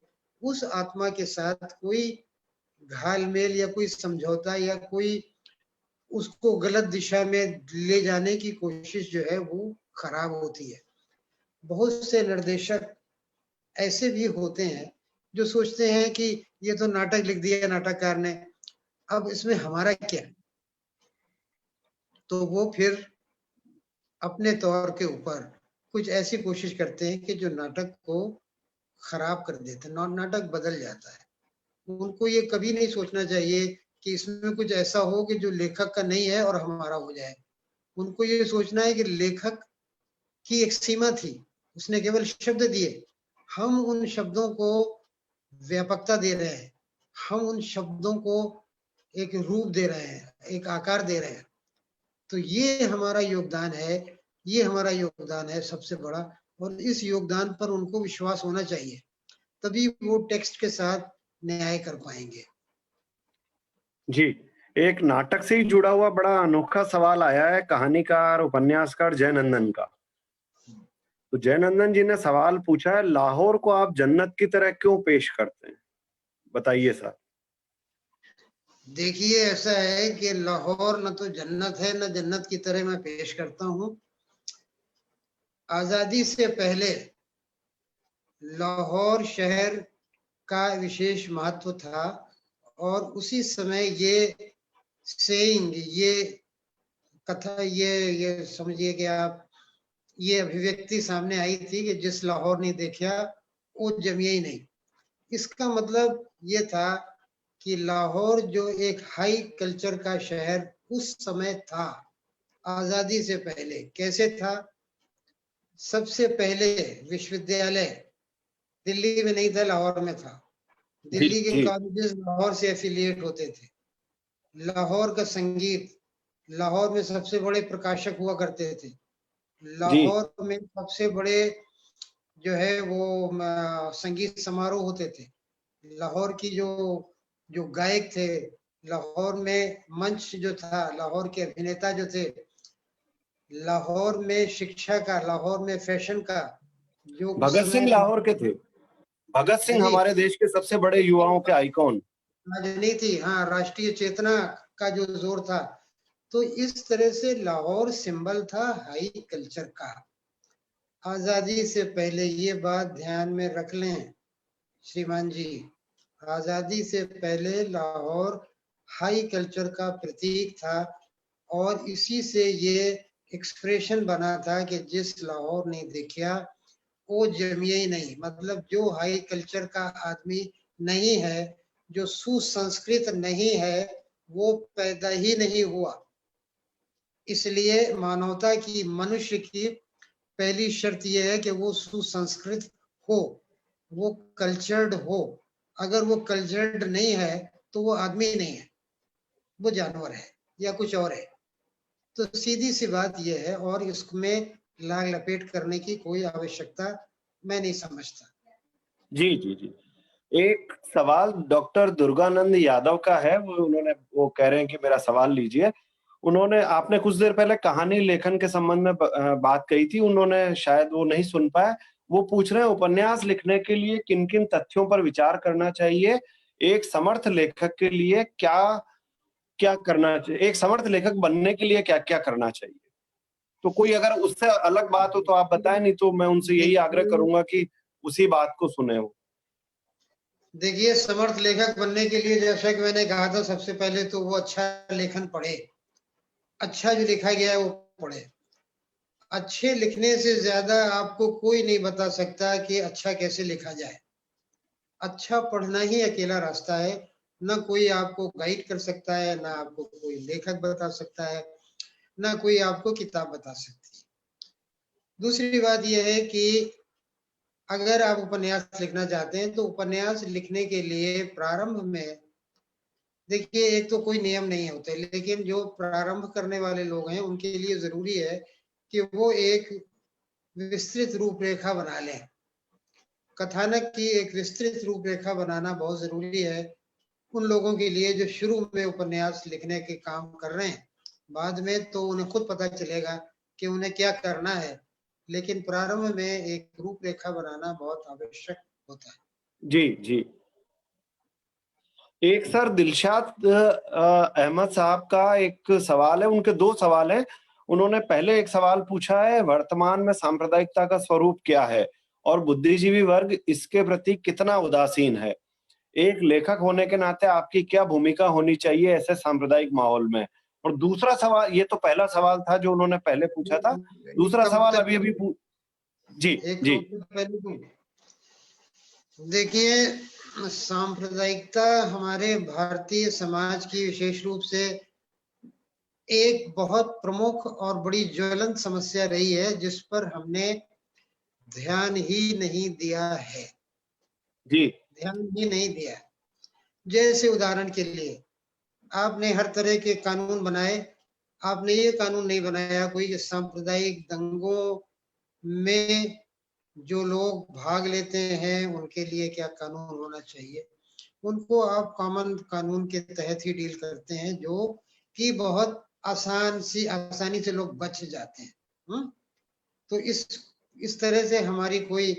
उस आत्मा के साथ कोई घालमेल या कोई समझौता या कोई उसको गलत दिशा में ले जाने की कोशिश जो है वो खराब होती है। बहुत से निर्देशक ऐसे भी होते हैं जो सोचते हैं कि ये तो नाटक लिख दिया नाटककार ने, अब इसमें हमारा क्या, तो वो फिर अपने तौर के ऊपर कुछ ऐसी कोशिश करते हैं कि जो नाटक को खराब कर देते हैं, नाटक बदल जाता है। उनको ये कभी नहीं सोचना चाहिए कि इसमें कुछ ऐसा हो कि जो लेखक का नहीं है और हमारा हो जाए। उनको ये सोचना है कि लेखक की एक सीमा थी, उसने केवल शब्द दिए, हम उन शब्दों को व्यापकता दे रहे हैं, हम उन शब्दों को एक रूप दे रहे हैं, एक आकार दे रहे हैं। तो ये हमारा योगदान है, ये हमारा योगदान है सबसे बड़ा, और इस योगदान पर उनको विश्वास होना चाहिए, तभी वो टेक्स्ट के साथ न्याय कर पाएंगे। जी, एक नाटक से ही जुड़ा हुआ बड़ा अनोखा सवाल आया है कहानीकार उपन्यासकार जयनंदन का। तो जयनंदन जी ने सवाल पूछा है, लाहौर को आप जन्नत की तरह क्यों पेश करते हैं? बताइए सर। देखिए, ऐसा है कि लाहौर न तो जन्नत है, न जन्नत की तरह मैं पेश करता हूँ। आजादी से पहले लाहौर शहर का विशेष महत्व था, और उसी समय ये सेइंग, ये कथा, ये समझिए कि आप, ये अभिव्यक्ति सामने आई थी कि जिस लाहौर नहीं देखा वो जमिया ही नहीं। इसका मतलब ये था कि लाहौर जो एक हाई कल्चर का शहर उस समय था, आजादी से पहले कैसे था? सबसे पहले विश्वविद्यालय दिल्ली में नहीं था, लाहौर में था। दिल्ली के कॉलेजेस लाहौर से एफिलिएट होते थे। लाहौर का संगीत, लाहौर में सबसे बड़े प्रकाशक हुआ करते थे। लाहौर में सबसे बड़े जो है वो संगीत समारोह होते थे। लाहौर की जो गायक थे, लाहौर में मंच जो था, लाहौर के अभिनेता जो थे, लाहौर में शिक्षा का, लाहौर में फैशन का जो भगत सिंह लाहौर के थे। भगत सिंह हमारे देश के सबसे बड़े युवाओं के आइकॉन, राजनीति, हाँ, राष्ट्रीय चेतना का जो जोर था। तो इस तरह से लाहौर सिंबल था हाई कल्चर का। आजादी से पहले, ये बात ध्यान में रख लें श्रीमान जी, आजादी से पहले लाहौर हाई कल्चर का प्रतीक था, और इसी से ये एक्सप्रेशन बना था कि जिस लाहौर ने देखा वो जमिया ही नहीं। मतलब जो हाई कल्चर का आदमी नहीं है, जो सुसंस्कृत नहीं है, वो पैदा ही नहीं हुआ। इसलिए मानवता की, मनुष्य की पहली शर्त यह है कि वो सुसंस्कृत हो, वो कल्चर्ड हो। अगर वो कल्चर्ड नहीं है तो वो आदमी नहीं है, वो जानवर है या कुछ और है। तो सीधी सी बात यह है, और इसमें लाग लपेट करने की कोई आवश्यकता मैं नहीं समझता। जी जी जी। एक सवाल डॉक्टर दुर्गानंद यादव का है, वो कह रहे हैं कि मेरा सवाल लीजिए। उन्होंने, आपने कुछ देर पहले कहानी लेखन के संबंध में बात कही थी, उन्होंने शायद वो नहीं सुन पाए। वो पूछ रहे हैं, उपन्यास लिखने के लिए किन किन तथ्यों पर विचार करना चाहिए? एक समर्थ लेखक के लिए क्या क्या करना चाहिए? एक समर्थ लेखक बनने के लिए क्या क्या करना चाहिए? तो कोई अगर उससे अलग बात हो तो आप बताएं, नहीं तो मैं उनसे यही आग्रह करूंगा कि उसी बात को सुने वो। देखिए, समर्थ लेखक बनने के लिए, जैसा कि मैंने कहा था, सबसे पहले तो वो अच्छा लेखन पढ़े, अच्छा जो लिखा गया है वो पढ़े। अच्छे लिखने से ज्यादा आपको कोई नहीं बता सकता कि अच्छा कैसे लिखा जाए। अच्छा पढ़ना ही अकेला रास्ता है, ना कोई आपको गाइड कर सकता है, ना आपको कोई लेखक बता सकता है, ना कोई आपको किताब बता सकती है। दूसरी बात यह है कि अगर आप उपन्यास लिखना चाहते हैं तो उपन्यास लिखने के लिए प्रारंभ में, देखिए, एक तो कोई नियम नहीं होते, लेकिन जो प्रारंभ करने वाले लोग हैं उनके लिए जरूरी है कि वो एक विस्तृत रूपरेखा बना लें। कथानक की एक विस्तृत रूपरेखा बनाना बहुत जरूरी है उन लोगों के लिए जो शुरू में उपन्यास लिखने के काम कर रहे हैं। बाद में तो उन्हें खुद पता चलेगा कि उन्हें क्या करना है, लेकिन प्रारंभ में एक रूपरेखा बनाना बहुत आवश्यक होता है। जी जी। एक सर दिलशाद अहमद साहब का एक सवाल है, उनके दो सवाल हैं। उन्होंने पहले एक सवाल पूछा है, वर्तमान में सांप्रदायिकता का स्वरूप क्या है और बुद्धिजीवी वर्ग इसके प्रति कितना उदासीन है? एक लेखक होने के नाते आपकी क्या भूमिका होनी चाहिए ऐसे सांप्रदायिक माहौल में? और दूसरा सवाल, ये तो पहला सवाल था जो उन्होंने पहले पूछा था। दूसरा सवाल अभी-अभी जी, एक जी। पहले देखिए, सांप्रदायिकता हमारे भारतीय समाज की विशेष रूप से एक बहुत प्रमुख और बड़ी ज्वलंत समस्या रही है, जिस पर हमने ध्यान ही नहीं दिया है। जी। ध्यान ही नहीं दिया। जैसे उदाहरण के लिए, आपने हर तरह के कानून बनाए, आपने ये कानून नहीं बनाया कोई कि सांप्रदायिक दंगों में जो लोग भाग लेते हैं उनके लिए क्या कानून होना चाहिए। उनको आप कॉमन कानून के तहत ही डील करते हैं, जो कि बहुत आसानी से लोग बच जाते हैं। तो इस तरह से हमारी कोई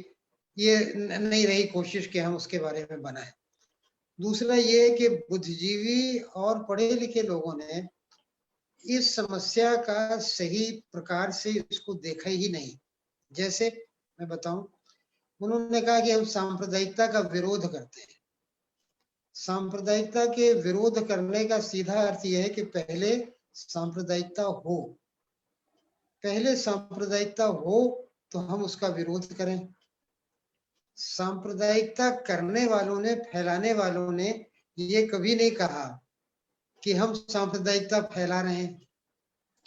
ये नहीं रही कोशिश कि हम उसके बारे में बनाएं। दूसरा ये है कि बुद्धिजीवी और पढ़े लिखे लोगों ने इस समस्या का सही प्रकार से इसको देखा ही नहीं। जैसे मैं बताऊं, उन्होंने कहा कि हम सांप्रदायिकता का विरोध करते हैं। सांप्रदायिकता के विरोध करने का सीधा अर्थ यह है कि पहले सांप्रदायिकता हो, पहले सांप्रदायिकता हो तो हम उसका विरोध करें। सांप्रदायिकता करने वालों ने, फैलाने वालों ने ये कभी नहीं कहा कि हम सांप्रदायिकता फैला रहे हैं,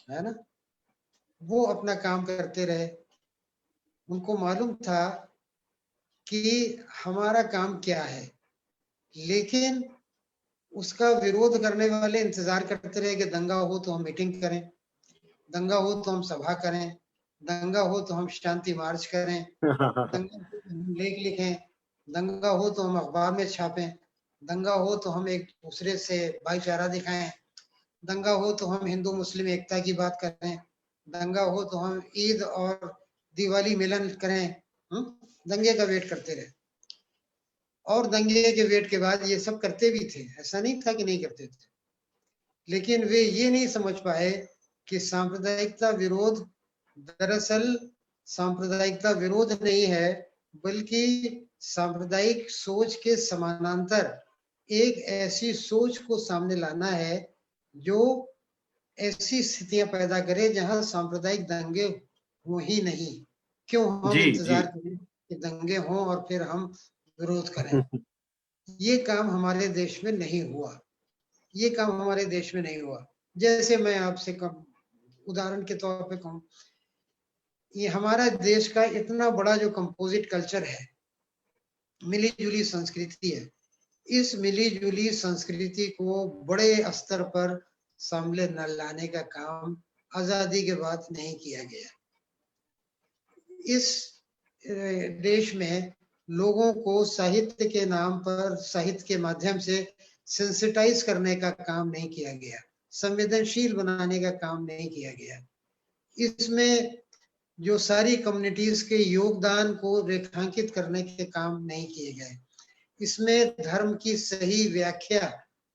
है ना। वो अपना काम करते रहे। उनको मालूम था कि हमारा काम क्या है, लेकिन उसका विरोध करने वाले इंतजार करते रहे कि दंगा हो तो हम मीटिंग करें, दंगा हो तो हम सभा करें, दंगा हो तो हम शांति मार्च करें, दंगा हो तो हम लेख लिखें, दंगा हो तो हम अखबार में छापें, दंगा हो तो हम एक दूसरे से भाईचारा दिखाएं, दंगा हो तो हम हिंदू मुस्लिम एकता की बात करें, दंगा हो तो हम ईद और दिवाली मिलन करें। दंगे का वेट करते रहे, और दंगे के वेट के बाद ये सब करते भी थे, ऐसा नहीं था कि नहीं करते थे। लेकिन वे ये नहीं समझ पाए कि सांप्रदायिकता विरोध दरअसल सांप्रदायिकता विरोध नहीं है, बल्कि सांप्रदायिक सोच के समानांतर एक ऐसी सोच को सामने लाना है जो ऐसी स्थितियां पैदा करे जहां सांप्रदायिक दंगे हो ही नहीं। क्यों हम इंतजार करें कि दंगे हों और फिर हम विरोध करें। ये काम हमारे देश में नहीं हुआ, ये काम हमारे देश में नहीं हुआ। जैसे मैं आपसे उदाहरण के तौर पे कहूं, ये हमारा देश का इतना बड़ा जो कंपोजिट कल्चर है, मिली जुली संस्कृति है, इस मिली जुली संस्कृति को बड़े स्तर पर सामने न लाने का काम आजादी के बाद नहीं किया गया। इस देश में लोगों को साहित्य के नाम पर, साहित्य के माध्यम से सेंसिटाइज करने का काम नहीं किया गया, संवेदनशील बनाने का काम नहीं किया गया। इसमें जो सारी कम्युनिटीज के योगदान को रेखांकित करने के काम नहीं किए गए। इसमें धर्म की सही व्याख्या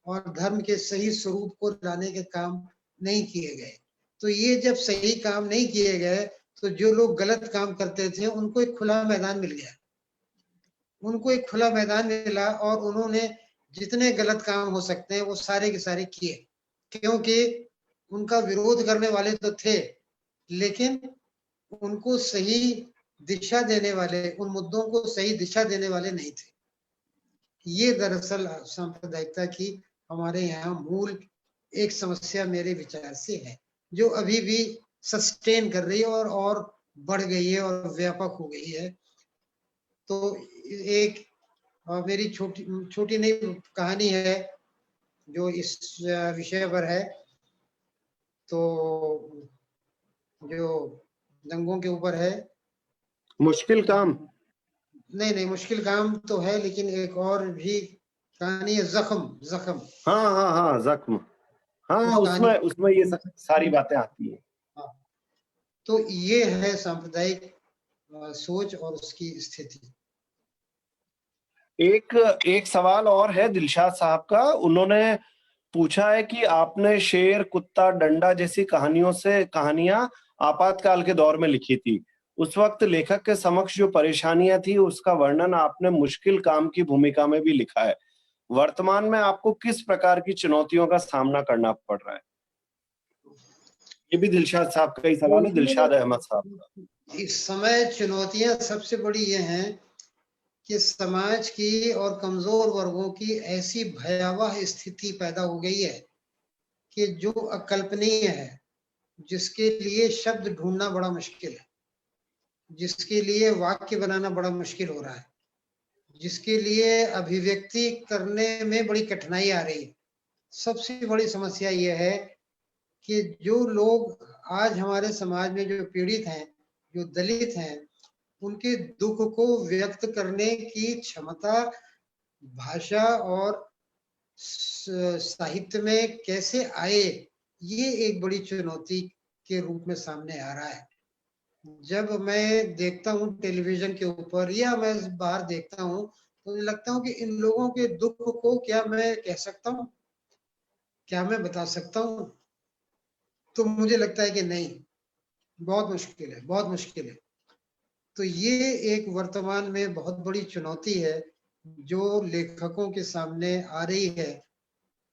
और धर्म के सही स्वरूप को लाने के काम नहीं किए गए। तो ये जब सही काम नहीं किए गए तो जो लोग गलत काम करते थे उनको एक खुला मैदान मिल गया, उनको एक खुला मैदान मिला और उन्होंने जितने गलत काम हो सकते हैं वो सारे के सारे किए, क्योंकि उनका विरोध करने वाले तो थे लेकिन उनको सही दिशा देने वाले, उन मुद्दों को सही दिशा देने वाले नहीं थे। ये दरअसल सांप्रदायिकता की हमारे यहाँ मूल एक समस्या मेरे विचार से है, जो अभी भी सस्टेन कर रही है और बढ़ गई है और व्यापक हो गई है। तो एक मेरी छोटी नई कहानी है जो इस विषय पर है। तो जो दंगों के ऊपर है। मुश्किल काम नहीं, मुश्किल काम तो है, लेकिन एक और भी कहानी है, जख्म। हाँ, जख्म। हाँ, उसमें ये सारी बातें आती है। हाँ, तो ये है सांप्रदायिक सोच और उसकी स्थिति। एक सवाल और है दिलशाद साहब का। उन्होंने पूछा है कि आपने शेर, कुत्ता, डंडा जैसी कहानियां आपातकाल के दौर में लिखी थी। उस वक्त लेखक के समक्ष जो परेशानियां थी उसका वर्णन आपने मुश्किल काम की भूमिका में भी लिखा है। वर्तमान में आपको किस प्रकार की चुनौतियों का सामना करना पड़ रहा है? ये भी दिलशाद साहब का ही सवाल है, दिलशाद अहमद साहब का। इस समय चुनौतियां सबसे बड़ी ये हैं कि समाज की और कमजोर वर्गों की ऐसी भयावह स्थिति पैदा हो गई है कि जो अकल्पनीय है, जिसके लिए शब्द ढूंढना बड़ा मुश्किल है, जिसके लिए वाक्य बनाना बड़ा मुश्किल हो रहा है, जिसके लिए अभिव्यक्ति करने में बड़ी कठिनाई आ रही है। सबसे बड़ी समस्या यह है कि जो लोग आज हमारे समाज में जो पीड़ित हैं, जो दलित हैं, उनके दुख को व्यक्त करने की क्षमता भाषा और साहित्य में कैसे आए, ये एक बड़ी चुनौती के रूप में सामने आ रहा है। जब मैं देखता हूँ टेलीविजन के ऊपर या मैं बाहर देखता हूँ तो मुझे लगता हूँ कि इन लोगों के दुख को क्या मैं कह सकता हूँ, क्या मैं बता सकता हूँ? तो मुझे लगता है कि नहीं, बहुत मुश्किल है, बहुत मुश्किल है। तो ये एक वर्तमान में बहुत बड़ी चुनौती है जो लेखकों के सामने आ रही है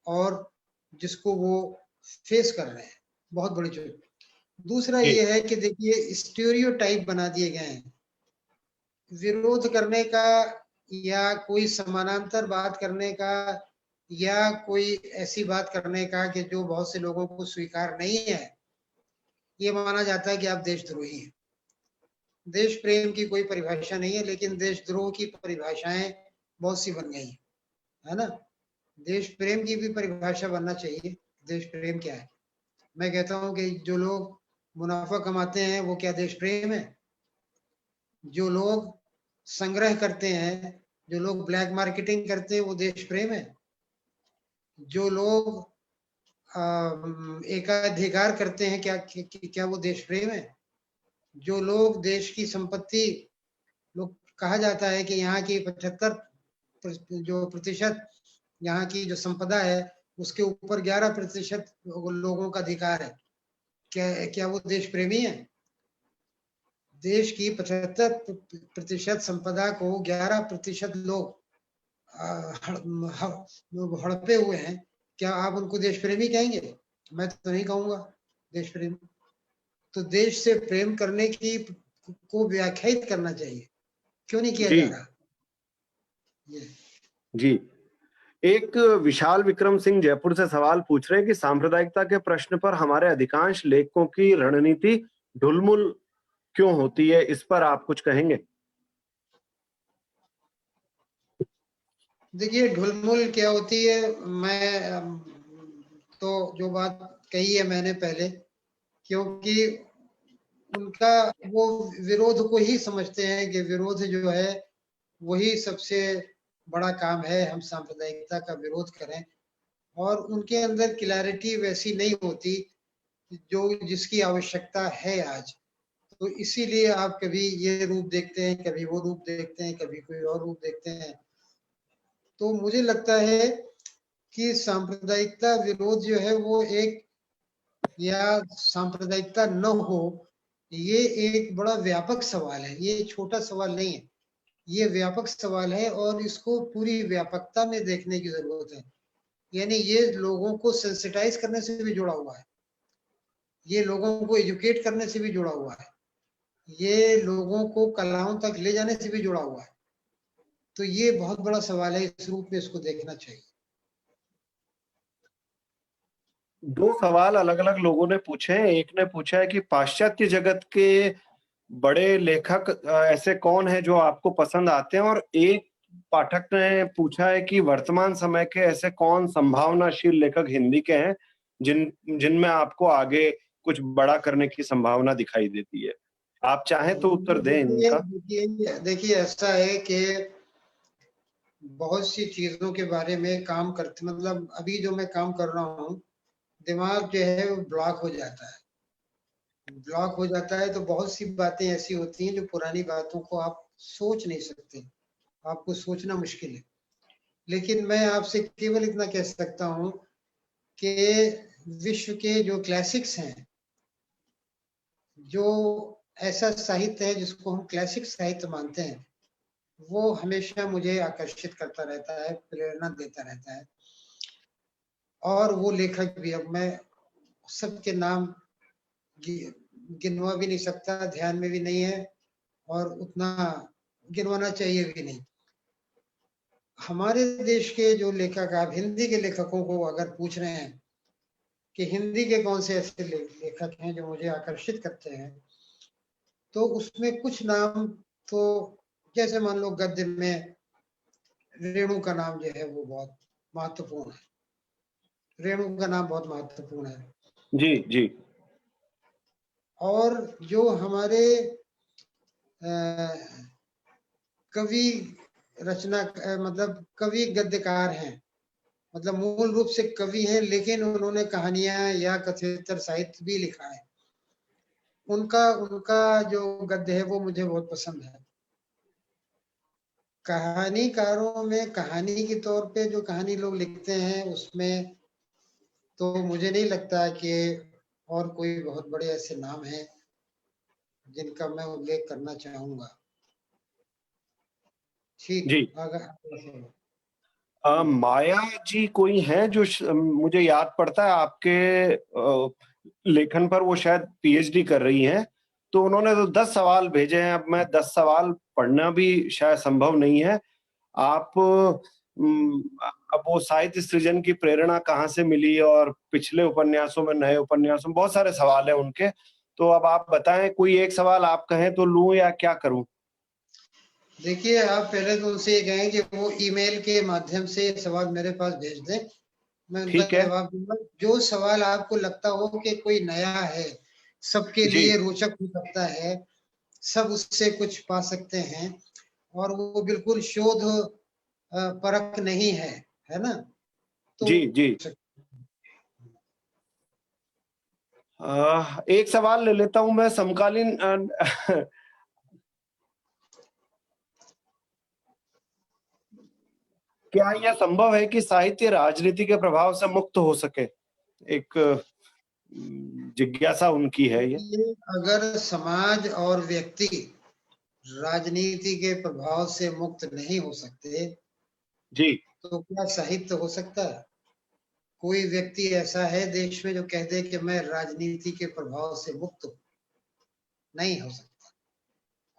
और जिसको वो फेस कर रहे हैं, बहुत बड़ी चुनौती। दूसरा ये है कि देखिए स्टीरियोटाइप बना दिए गए हैं। विरोध करने का या कोई समानांतर बात करने का या कोई ऐसी बात करने का कि जो बहुत से लोगों को स्वीकार नहीं है, ये माना जाता है कि आप देशद्रोही हैं। देश प्रेम की कोई परिभाषा नहीं है, लेकिन देशद्रोह की परिभाषाएं बहुत सी बन गई है ना। देश प्रेम की भी परिभाषा बनना चाहिए। देश प्रेम क्या है? मैं कहता हूं कि जो लोग मुनाफा कमाते हैं वो क्या देश प्रेम है? जो लोग संग्रह करते हैं, जो लोग ब्लैक मार्केटिंग करते हैं, वो देश प्रेम है? जो लोग एकाधिकार करते हैं, क्या वो देश प्रेम है? जो लोग देश की संपत्ति, लोग कहा जाता है कि यहाँ की 75% यहाँ की जो संपदा है उसके ऊपर 11% लोगों का अधिकार है। क्या वो देश प्रेमी है? देश की 75% संपदा को 11% लोग हड़पे हुए हैं, क्या आप उनको देश प्रेमी कहेंगे? मैं तो नहीं कहूंगा देश प्रेमी। तो देश से प्रेम करने की को व्याख्यायित करना चाहिए, क्यों नहीं किया जा रहा? जी, एक विशाल विक्रम सिंह जयपुर से सवाल पूछ रहे हैं कि सांप्रदायिकता के प्रश्न पर हमारे अधिकांश लेखकों की रणनीति ढुलमुल क्यों होती है, इस पर आप कुछ कहेंगे? देखिए ढुलमुल क्या होती है, मैं तो जो बात कही है मैंने पहले, क्योंकि उनका वो विरोध को ही समझते हैं कि विरोध जो है वही सबसे बड़ा काम है, हम सांप्रदायिकता का विरोध करें। और उनके अंदर क्लैरिटी वैसी नहीं होती जो जिसकी आवश्यकता है आज। तो इसीलिए आप कभी ये रूप देखते हैं, कभी वो रूप देखते हैं, कभी कोई और रूप देखते हैं। तो मुझे लगता है कि सांप्रदायिकता विरोध जो है वो एक, या सांप्रदायिकता न हो, ये एक बड़ा व्यापक सवाल है। ये छोटा सवाल नहीं है, ये व्यापक सवाल है और इसको पूरी व्यापकता में देखने की जरूरत है। यानी ये लोगों को सेंसिटाइज करने से भी जुड़ा हुआ है, ये लोगों को एजुकेट करने से भी जुड़ा हुआ है, ये लोगों को कलाओं तक ले जाने से भी जुड़ा हुआ है। तो ये बहुत बड़ा सवाल है, इस रूप में इसको देखना चाहिए। दो सवाल अलग अलग लोगों ने पूछे हैं। एक ने पूछा है कि पाश्चात्य जगत के बड़े लेखक ऐसे कौन है जो आपको पसंद आते हैं, और एक पाठक ने पूछा है कि वर्तमान समय के ऐसे कौन संभावनाशील लेखक हिंदी के हैं जिनमें आपको आगे कुछ बड़ा करने की संभावना दिखाई देती है। आप चाहें तो उत्तर दें इनका। देखिए ऐसा है कि बहुत सी चीजों के बारे में काम करते, मतलब अभी जो मैं काम कर रहा हूँ, दिमाग जो है वो ब्लॉक हो जाता है। ब्लॉक हो जाता है तो बहुत सी बातें ऐसी होती हैं जो पुरानी बातों को आप सोच नहीं सकते, आपको सोचना मुश्किल है। लेकिन मैं आपसे केवल इतना कह सकता हूँ कि विश्व के जो क्लासिक्स हैं, जो ऐसा साहित्य है जिसको हम क्लासिक साहित्य मानते हैं, वो हमेशा मुझे आकर्षित करता रहता है, प्रेरणा देता रहता है। और वो लेखक भी, अब मैं सबके नाम गिनवा भी नहीं सकता, ध्यान में भी नहीं है और उतना गिनवाना चाहिए भी नहीं। हमारे देश के जो लेखक, आप हिंदी के लेखकों को अगर पूछ रहे हैं कि हिंदी के कौन से ऐसे लेखक हैं जो मुझे आकर्षित करते हैं, तो उसमें कुछ नाम तो, जैसे मान लो गद्य में रेणु का नाम जो है वो बहुत महत्वपूर्ण है। रेणु का नाम बहुत महत्वपूर्ण है। जी जी। और जो हमारे कवि रचना, मतलब कवि गद्यकार हैं, मतलब मूल रूप से कवि हैं, लेकिन उन्होंने कहानियां या कथेतर साहित्य भी लिखा है। उनका उनका जो गद्य है वो मुझे बहुत पसंद है। कहानीकारों में कहानी के तौर पे जो कहानी लोग लिखते हैं, उसमें तो मुझे नहीं लगता कि और कोई बहुत बड़े ऐसे नाम हैं जिनका मैं उल्लेख करना चाहूंगा। ठीक, जी। अगर माया जी कोई हैं जो मुझे याद पड़ता है आपके लेखन पर वो शायद पीएचडी कर रही हैं, तो उन्होंने तो 10 सवाल भेजे हैं। अब मैं 10 सवाल पढ़ना भी शायद संभव नहीं है। आप अब वो साहित्य सृजन की प्रेरणा कहाँ से मिली, और पिछले उपन्यासों में, नए उपन्यासों में बहुत सारे सवाल हैं उनके, तो अब आप बताएं, कोई एक सवाल आप कहें तो लूं या क्या करूं? देखिए, आप पहले तो उनसे ये कहें कि वो ईमेल के माध्यम से सवाल मेरे पास भेज दें, मैं उनका ठीक है। जवाब दूंगा। जो सवाल आपको लगता हो कि कोई नया है, सबके जी लिए रोचक हो सकता है, सब उससे कुछ पा सकते हैं, और वो बिल्कुल शोध परख नहीं है ना? तो जी जी। एक सवाल ले लेता हूं मैं, समकालीन क्या यह संभव है कि साहित्य राजनीति के प्रभाव से मुक्त हो सके? एक जिज्ञासा उनकी है ये। ये अगर समाज और व्यक्ति राजनीति के प्रभाव से मुक्त नहीं हो सकते, जी तो क्या साहित्य हो सकता है? कोई व्यक्ति ऐसा है देश में जो कह दे कि मैं राजनीति के प्रभाव से मुक्त हूं? नहीं हो सकता।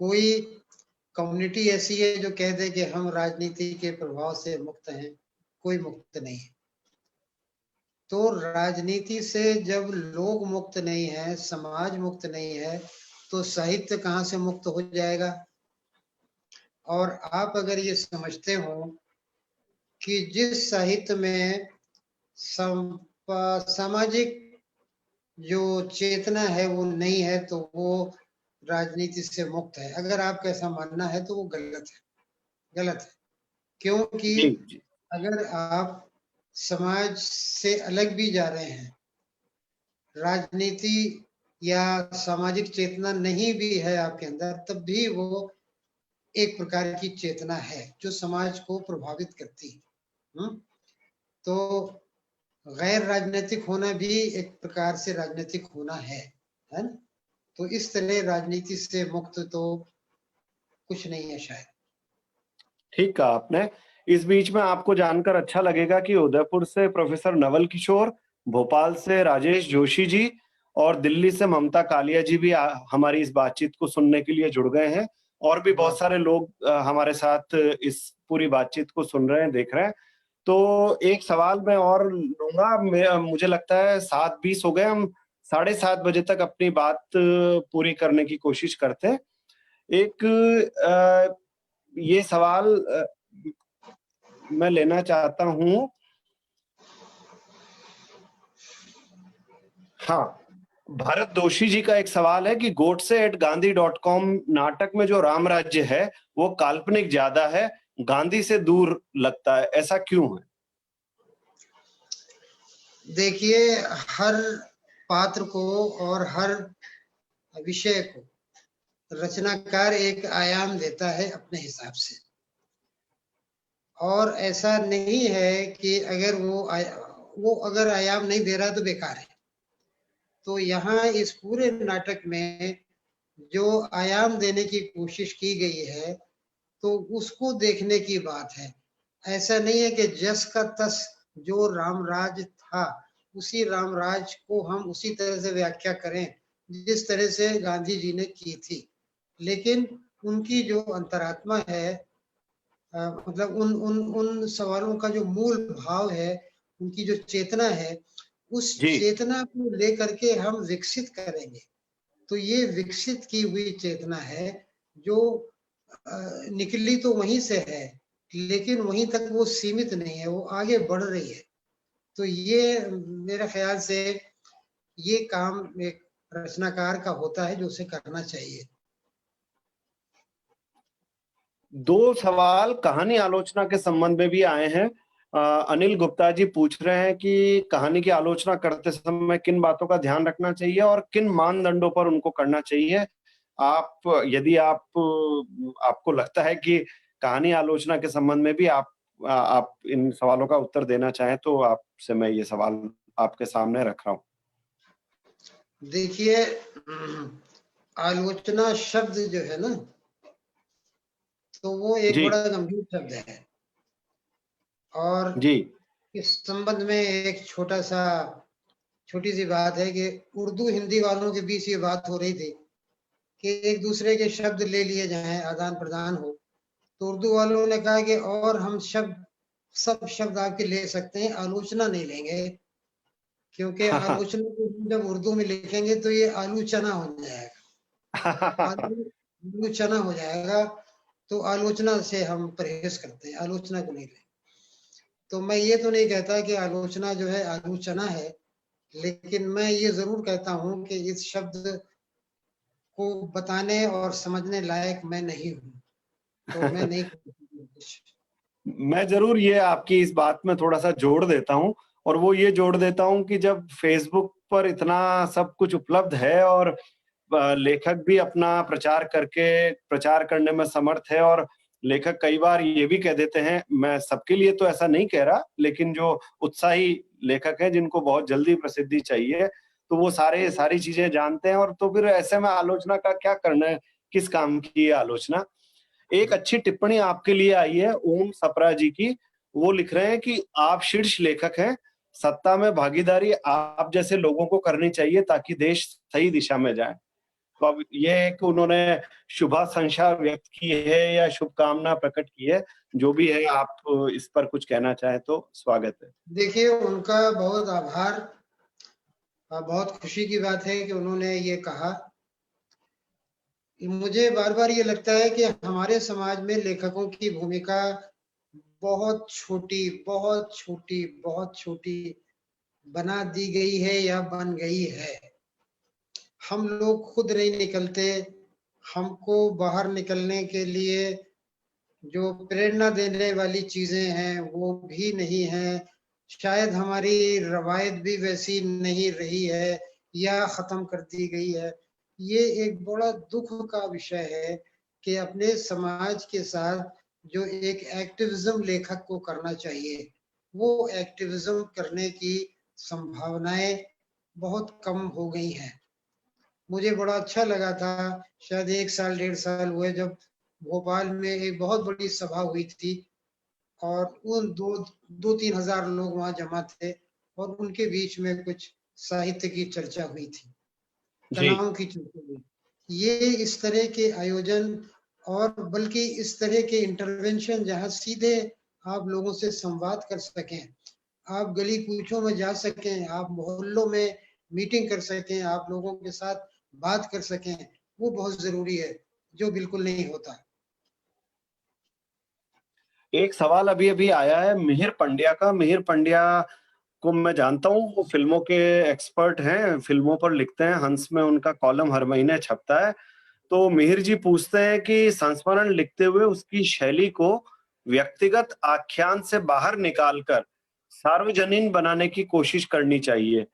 कोई कम्युनिटी ऐसी है जो कह दे कि हम राजनीति के प्रभाव से मुक्त हैं? कोई मुक्त नहीं है। तो राजनीति से जब लोग मुक्त नहीं है, समाज मुक्त नहीं है, तो साहित्य कहाँ से मुक्त हो जाएगा? और आप अगर ये समझते हो कि जिस साहित्य में सामाजिक जो चेतना है वो नहीं है, तो वो राजनीति से मुक्त है। अगर आपका ऐसा मानना है तो वो गलत है, गलत है। क्योंकि जी जी। अगर आप समाज से अलग भी जा रहे हैं, राजनीति या सामाजिक चेतना नहीं भी है आपके अंदर, तब भी वो एक प्रकार की चेतना है जो समाज को प्रभावित करती है। तो गैर राजनीतिक होना भी एक प्रकार से राजनीतिक होना है ना? तो इस तरह राजनीति से मुक्त तो कुछ नहीं है शायद। ठीक कहा आपने। इस बीच में आपको जानकर अच्छा लगेगा कि उदयपुर से प्रोफेसर नवल किशोर, भोपाल से राजेश जोशी जी और दिल्ली से ममता कालिया जी भी हमारी इस बातचीत को सुनने के लिए जुड़ गए हैं। और भी बहुत सारे लोग हमारे साथ इस पूरी बातचीत को सुन रहे हैं, देख रहे हैं। तो एक सवाल मैं और लूंगा। मुझे लगता है 7:20 हो गए, हम 7:30 बजे तक अपनी बात पूरी करने की कोशिश करते हैं। एक ये सवाल मैं लेना चाहता हूं। हाँ, भरत दोषी जी का एक सवाल है कि godse@gandhi.com नाटक में जो राम राज्य है वो काल्पनिक ज्यादा है, गांधी से दूर लगता है, ऐसा क्यों है? देखिए, हर पात्र को और हर विषय को रचनाकार एक आयाम देता है अपने हिसाब से। और ऐसा नहीं है कि अगर वो वो अगर आयाम नहीं दे रहा तो बेकार है। तो यहाँ इस पूरे नाटक में जो आयाम देने की कोशिश की गई है तो उसको देखने की बात है। ऐसा नहीं है कि जस का तस जो रामराज था उसी रामराज को हम उसी तरह से व्याख्या करें जिस तरह से गांधी जी ने की थी, लेकिन उनकी जो अंतरात्मा है, मतलब उन उन उन सवालों का जो मूल भाव है, उनकी जो चेतना है, उस जी चेतना को लेकर के हम विकसित करेंगे। तो ये विकसित की हुई चेतना है जो निकली तो वहीं से है, लेकिन वहीं तक वो सीमित नहीं है, वो आगे बढ़ रही है। तो ये मेरे ख्याल से ये काम एक रचनाकार का होता है जो उसे करना चाहिए। दो सवाल कहानी आलोचना के संबंध में भी आए हैं। अनिल गुप्ता जी पूछ रहे हैं कि कहानी की आलोचना करते समय किन बातों का ध्यान रखना चाहिए और किन मानदंडों पर उनको करना चाहिए। यदि आपको लगता है कि कहानी आलोचना के संबंध में भी आप इन सवालों का उत्तर देना चाहें तो आपसे मैं ये सवाल आपके सामने रख रहा हूँ। देखिए, आलोचना शब्द जो है ना, तो वो एक जी बड़ा गंभीर शब्द है। और जी इस संबंध में एक छोटी सी बात है कि उर्दू हिंदी वालों के बीच ये बात हो रही थी कि एक दूसरे के शब्द ले लिए जाएं, आदान प्रदान हो। तो उर्दू वालों ने कहा कि और हम सब शब्द आपके ले सकते हैं, आलोचना नहीं लेंगे, क्योंकि आलोचना को हम जब उर्दू में लिखेंगे तो ये आलू चना हो जाएगा, आलू चना हो जाएगा। तो आलोचना से हम परहेज करते हैं, आलोचना को नहीं लेंगे। तो मैं ये तो नहीं कहता कि आलोचना जो है आलू चना है, लेकिन मैं ये जरूर कहता हूं कि इस शब्द को बताने और समझने लायक मैं नहीं हूं, तो मैं नहीं कुछ। मैं जरूर ये आपकी इस बात में थोड़ा सा जोड़ देता हूँ, और वो ये जोड़ देता हूँ कि जब फेसबुक पर इतना सब कुछ उपलब्ध है और लेखक भी अपना प्रचार करने में समर्थ है, और लेखक कई बार ये भी कह देते हैं, मैं सबके लिए तो ऐसा नहीं कह रहा, लेकिन जो उत्साही लेखक हैं जिनको बहुत जल्दी प्रसिद्धि चाहिए, तो वो सारी चीजें जानते हैं, और तो फिर ऐसे में आलोचना का क्या करना है, किस काम की ये आलोचना। एक अच्छी टिप्पणी आपके लिए आई है ओम सप्रा जी की। वो लिख रहे हैं कि आप शीर्ष लेखक हैं, सत्ता में भागीदारी आप जैसे लोगों को करनी चाहिए ताकि देश सही दिशा में जाए। तो अब ये है कि उन्होंने शुभाशंसा व्यक्त की है या शुभकामना प्रकट की है, जो भी है आप इस पर कुछ कहना चाहें तो स्वागत है। देखिए, उनका बहुत आभार। बहुत खुशी की बात है कि उन्होंने ये कहा। मुझे बार बार ये लगता है कि हमारे समाज में लेखकों की भूमिका बहुत छोटी, बहुत छोटी, बहुत छोटी बना दी गई है या बन गई है। हम लोग खुद नहीं निकलते, हमको बाहर निकलने के लिए जो प्रेरणा देने वाली चीजें हैं वो भी नहीं है। शायद हमारी रवायत भी वैसी नहीं रही है या खत्म कर दी गई है। ये एक बड़ा दुख का विषय है कि अपने समाज के साथ जो एक एक्टिविज्म लेखक को करना चाहिए, वो एक्टिविज्म करने की संभावनाएं बहुत कम हो गई हैं। मुझे बड़ा अच्छा लगा था, शायद 1 साल 1.5 साल हुए, जब भोपाल में एक बहुत बड़ी सभा हुई थी और उन 2-3 हजार लोग वहां जमा थे और उनके बीच में कुछ साहित्य की चर्चा हुई थी, जी कलाओं की चर्चा हुई। ये इस तरह के आयोजन और बल्कि इस तरह के इंटरवेंशन जहां सीधे आप लोगों से संवाद कर सकें, आप गली कूचों में जा सकें, आप मोहल्लों में मीटिंग कर सकें, आप लोगों के साथ बात कर सकें, वो बहुत जरूरी है, जो बिल्कुल नहीं होता। एक सवाल अभी अभी आया है मिहिर पंड्या का। मिहिर पंड्या को मैं जानता हूँ, वो फिल्मों के एक्सपर्ट हैं, फिल्मों पर लिखते हैं, हंस में उनका कॉलम हर महीने छपता है। तो मिहिर जी पूछते हैं कि संस्मरण लिखते हुए उसकी शैली को व्यक्तिगत आख्यान से बाहर निकालकर सार्वजनीन बनाने की कोशिश करनी चाहिए।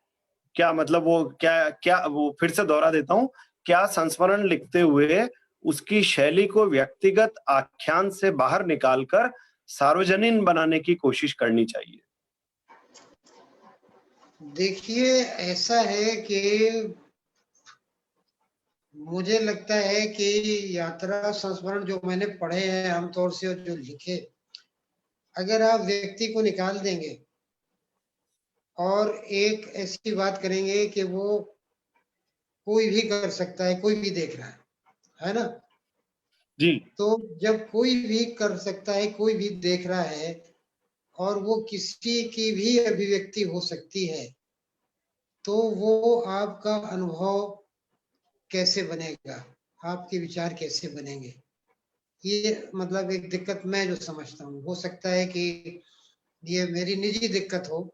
क्या मतलब वो क्या क्या वो फिर से दोहरा देता हूँ, क्या संस्मरण लिखते हुए उसकी शैली को व्यक्तिगत आख्यान से बाहर निकालकर सार्वजनीन बनाने की कोशिश करनी चाहिए? देखिए, ऐसा है कि मुझे लगता है कि यात्रा संस्मरण जो मैंने पढ़े हैं आमतौर से और जो लिखे, अगर आप व्यक्ति को निकाल देंगे और एक ऐसी बात करेंगे कि वो कोई भी कर सकता है, कोई भी देख रहा है ना? जी तो जब कोई भी कर सकता है, कोई भी देख रहा है और वो किसी की भी अभिव्यक्ति हो सकती है, तो वो आपका अनुभव कैसे बनेगा? आपके विचार कैसे बनेंगे? ये मतलब एक दिक्कत मैं जो समझता हूँ। हो सकता है कि ये मेरी निजी दिक्कत हो,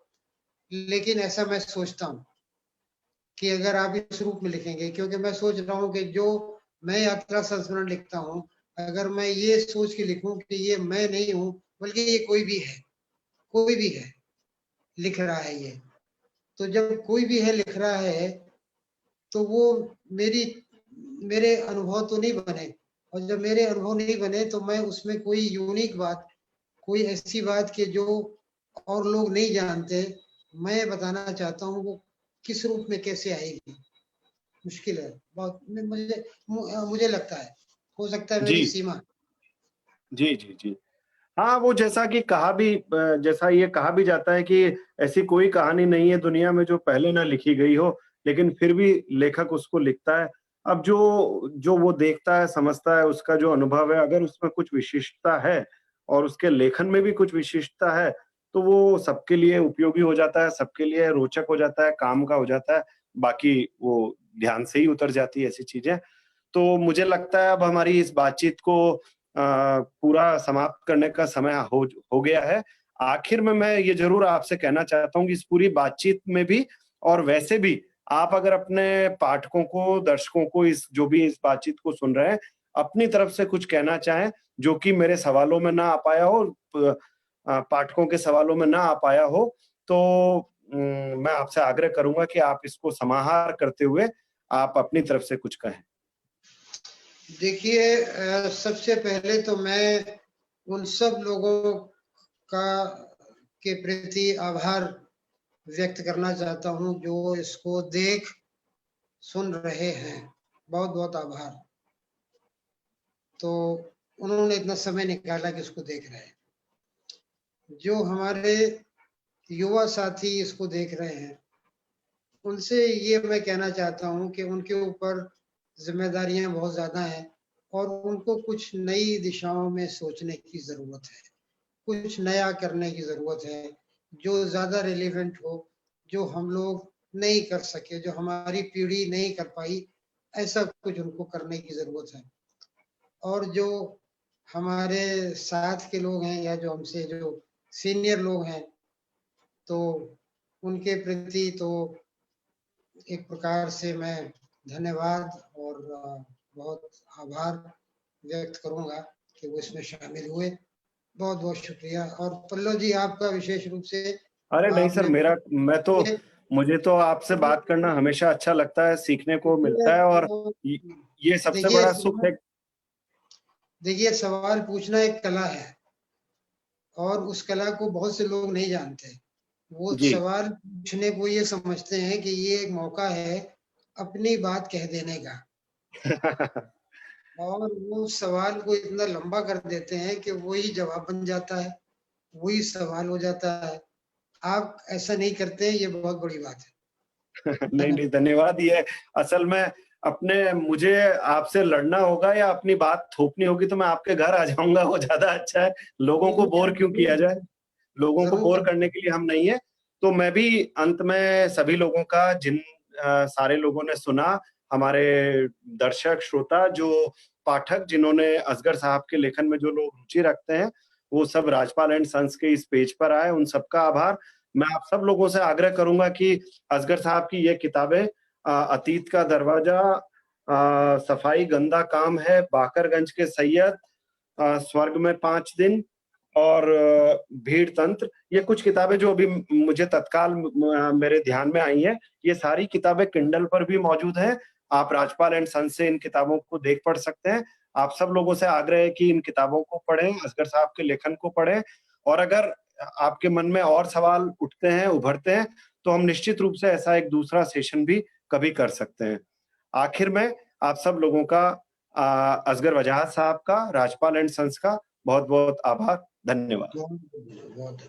लेकिन ऐसा मैं सोचता हूँ कि अगर आप इस रूप में लिखेंगे, क्योंकि मैं सोच रहा हूँ कि जो मैं यात्रा संस्मरण लिखता हूँ, अगर मैं ये सोच के लिखूँ कि ये मैं नहीं हूँ, बल्कि ये कोई भी है, लिख रहा है ये। तो जब कोई भी है लिख रहा है, तो वो मेरी मेरे अनुभव तो नहीं बने, और जब मेरे अनुभव नहीं बने तो मैं उसमें कोई यूनिक बात, कोई ऐसी बात कि जो और लोग नहीं जानते, मैं बताना चाहता हूँ, वो किस रूप में कैसे आएगी? मुश्किल है बहुत। मुझे लगता है, हो सकता है जी मेरी सीमा। जी जी जी। हाँ, वो जैसा कि जैसा ये कहा भी जाता है कि ऐसी कोई कहानी नहीं है दुनिया में जो पहले ना लिखी गई हो, लेकिन फिर भी लेखक उसको लिखता है। अब जो जो वो देखता है, समझता है, उसका जो अनुभव है, अगर उसमें कुछ विशिष्टता है और उसके लेखन में भी कुछ विशिष्टता है, तो वो सबके लिए उपयोगी हो जाता है, सबके लिए रोचक हो जाता है, काम का हो जाता है। बाकी वो ध्यान से ही उतर जाती है ऐसी चीज़ें। तो मुझे लगता है अब हमारी इस बातचीत को पूरा समाप्त करने का समय हो गया है। आखिर में मैं ये ज़रूर आपसे कहना चाहता हूँ कि इस पूरी बातचीत में भी और वैसे भी आप अगर अपने पाठकों को, दर्शकों को जो भी इस बातचीत को सुन रहे हैं, अपनी तरफ से कुछ कहना चाहें, जो कि मेरे सवालों में ना आ पाया हो, पाठकों के सवालों में ना आ पाया हो, तो मैं आपसे आग्रह करूँगा कि आप इसको समाहार करते हुए आप अपनी तरफ से कुछ कहें। देखिए, सबसे पहले तो मैं उन सब लोगों का के प्रति आभार व्यक्त करना चाहता हूँ जो इसको देख सुन रहे हैं। बहुत-बहुत आभार। तो उन्होंने इतना समय निकाला कि इसको देख रहे हैं। जो हमारे युवा साथी इसको देख रहे हैं, उनसे ये मैं कहना चाहता हूँ कि उनके ऊपर ज़िम्मेदारियाँ बहुत ज़्यादा हैं और उनको कुछ नई दिशाओं में सोचने की ज़रूरत है। कुछ नया करने की ज़रूरत है, जो ज़्यादा रिलेवेंट हो, जो हम लोग नहीं कर सके, जो हमारी पीढ़ी नहीं कर पाई, ऐसा कुछ उनको करने की ज़रूरत है। और जो हमारे साथ के लोग हैं या जो हमसे जो सीनियर लोग हैं, तो उनके प्रति तो एक प्रकार से मैं धन्यवाद और बहुत आभार व्यक्त करूँगा कि वो इसमें शामिल हुए। बहुत-बहुत शुक्रिया। और पल्लव जी, आपका विशेष रूप से अरे नहीं सर, आपने मेरा मैं तो ये मुझे तो आपसे बात करना हमेशा अच्छा लगता है, सीखने को देखिए मिलता है और अ, य ये सबसे देखिए बड़ा सुख है। सवाल देखिए सवाल पूछना एक कला है और उस कला को बहुत से लोग नहीं जानते। वो जी। सवाल पूछने को ये समझते हैं कि ये एक मौका है अपनी बात कह देने का, और वो सवाल को इतना लंबा कर देते हैं कि वही जवाब बन जाता है, वही सवाल हो जाता है। आप ऐसा नहीं करते, ये बहुत बड़ी बात नहीं, है। नहीं, धन्यवाद। ये असल में मुझे आपसे लड़ना होगा या अपनी बात थोपनी होगी तो मैं आपके घर आ जाऊँगा, वो ज़्यादा अच्छा है। लोगों को नहीं, बोर आप क्यों किया ज़रूर जाए? लोगों को ज़रूर बोर कर करने के लिए हम नहीं हैं। तो मैं भी अंत में सभी लोगों का जिन सारे लोगों ने सुना, हमारे दर्शक, श्रोता, जो पाठक जिन्होंने असगर साहब के लेखन में जो लोग रुचि रखते हैं, वो सब राजपाल एंड सन्स के इस पेज पर आए, उन सबका आभार। मैं आप सब लोगों से आग्रह करूँगा कि असगर साहब की ये किताबें अतीत का दरवाज़ा, सफाई गंदा काम है, बाकरगंज के सैयद, स्वर्ग में 5 दिन और भीड़ तंत्र, ये कुछ किताबें जो अभी मुझे तत्काल मेरे ध्यान में आई हैं। ये सारी किताबें किंडल पर भी मौजूद हैं। आप राजपाल एंड सन्स से इन किताबों को देख पढ़ सकते हैं। आप सब लोगों से आग्रह है कि इन किताबों को पढ़ें, असगर साहब के लेखन को पढ़ें और अगर आपके मन में और सवाल उठते हैं, उभरते हैं, तो हम निश्चित रूप से ऐसा एक दूसरा सेशन भी कभी कर सकते हैं। आखिर में आप सब लोगों का असगर वजाहत साहब का, राजपाल एंड सन्स का बहुत बहुत आभार, धन्यवाद। बहुत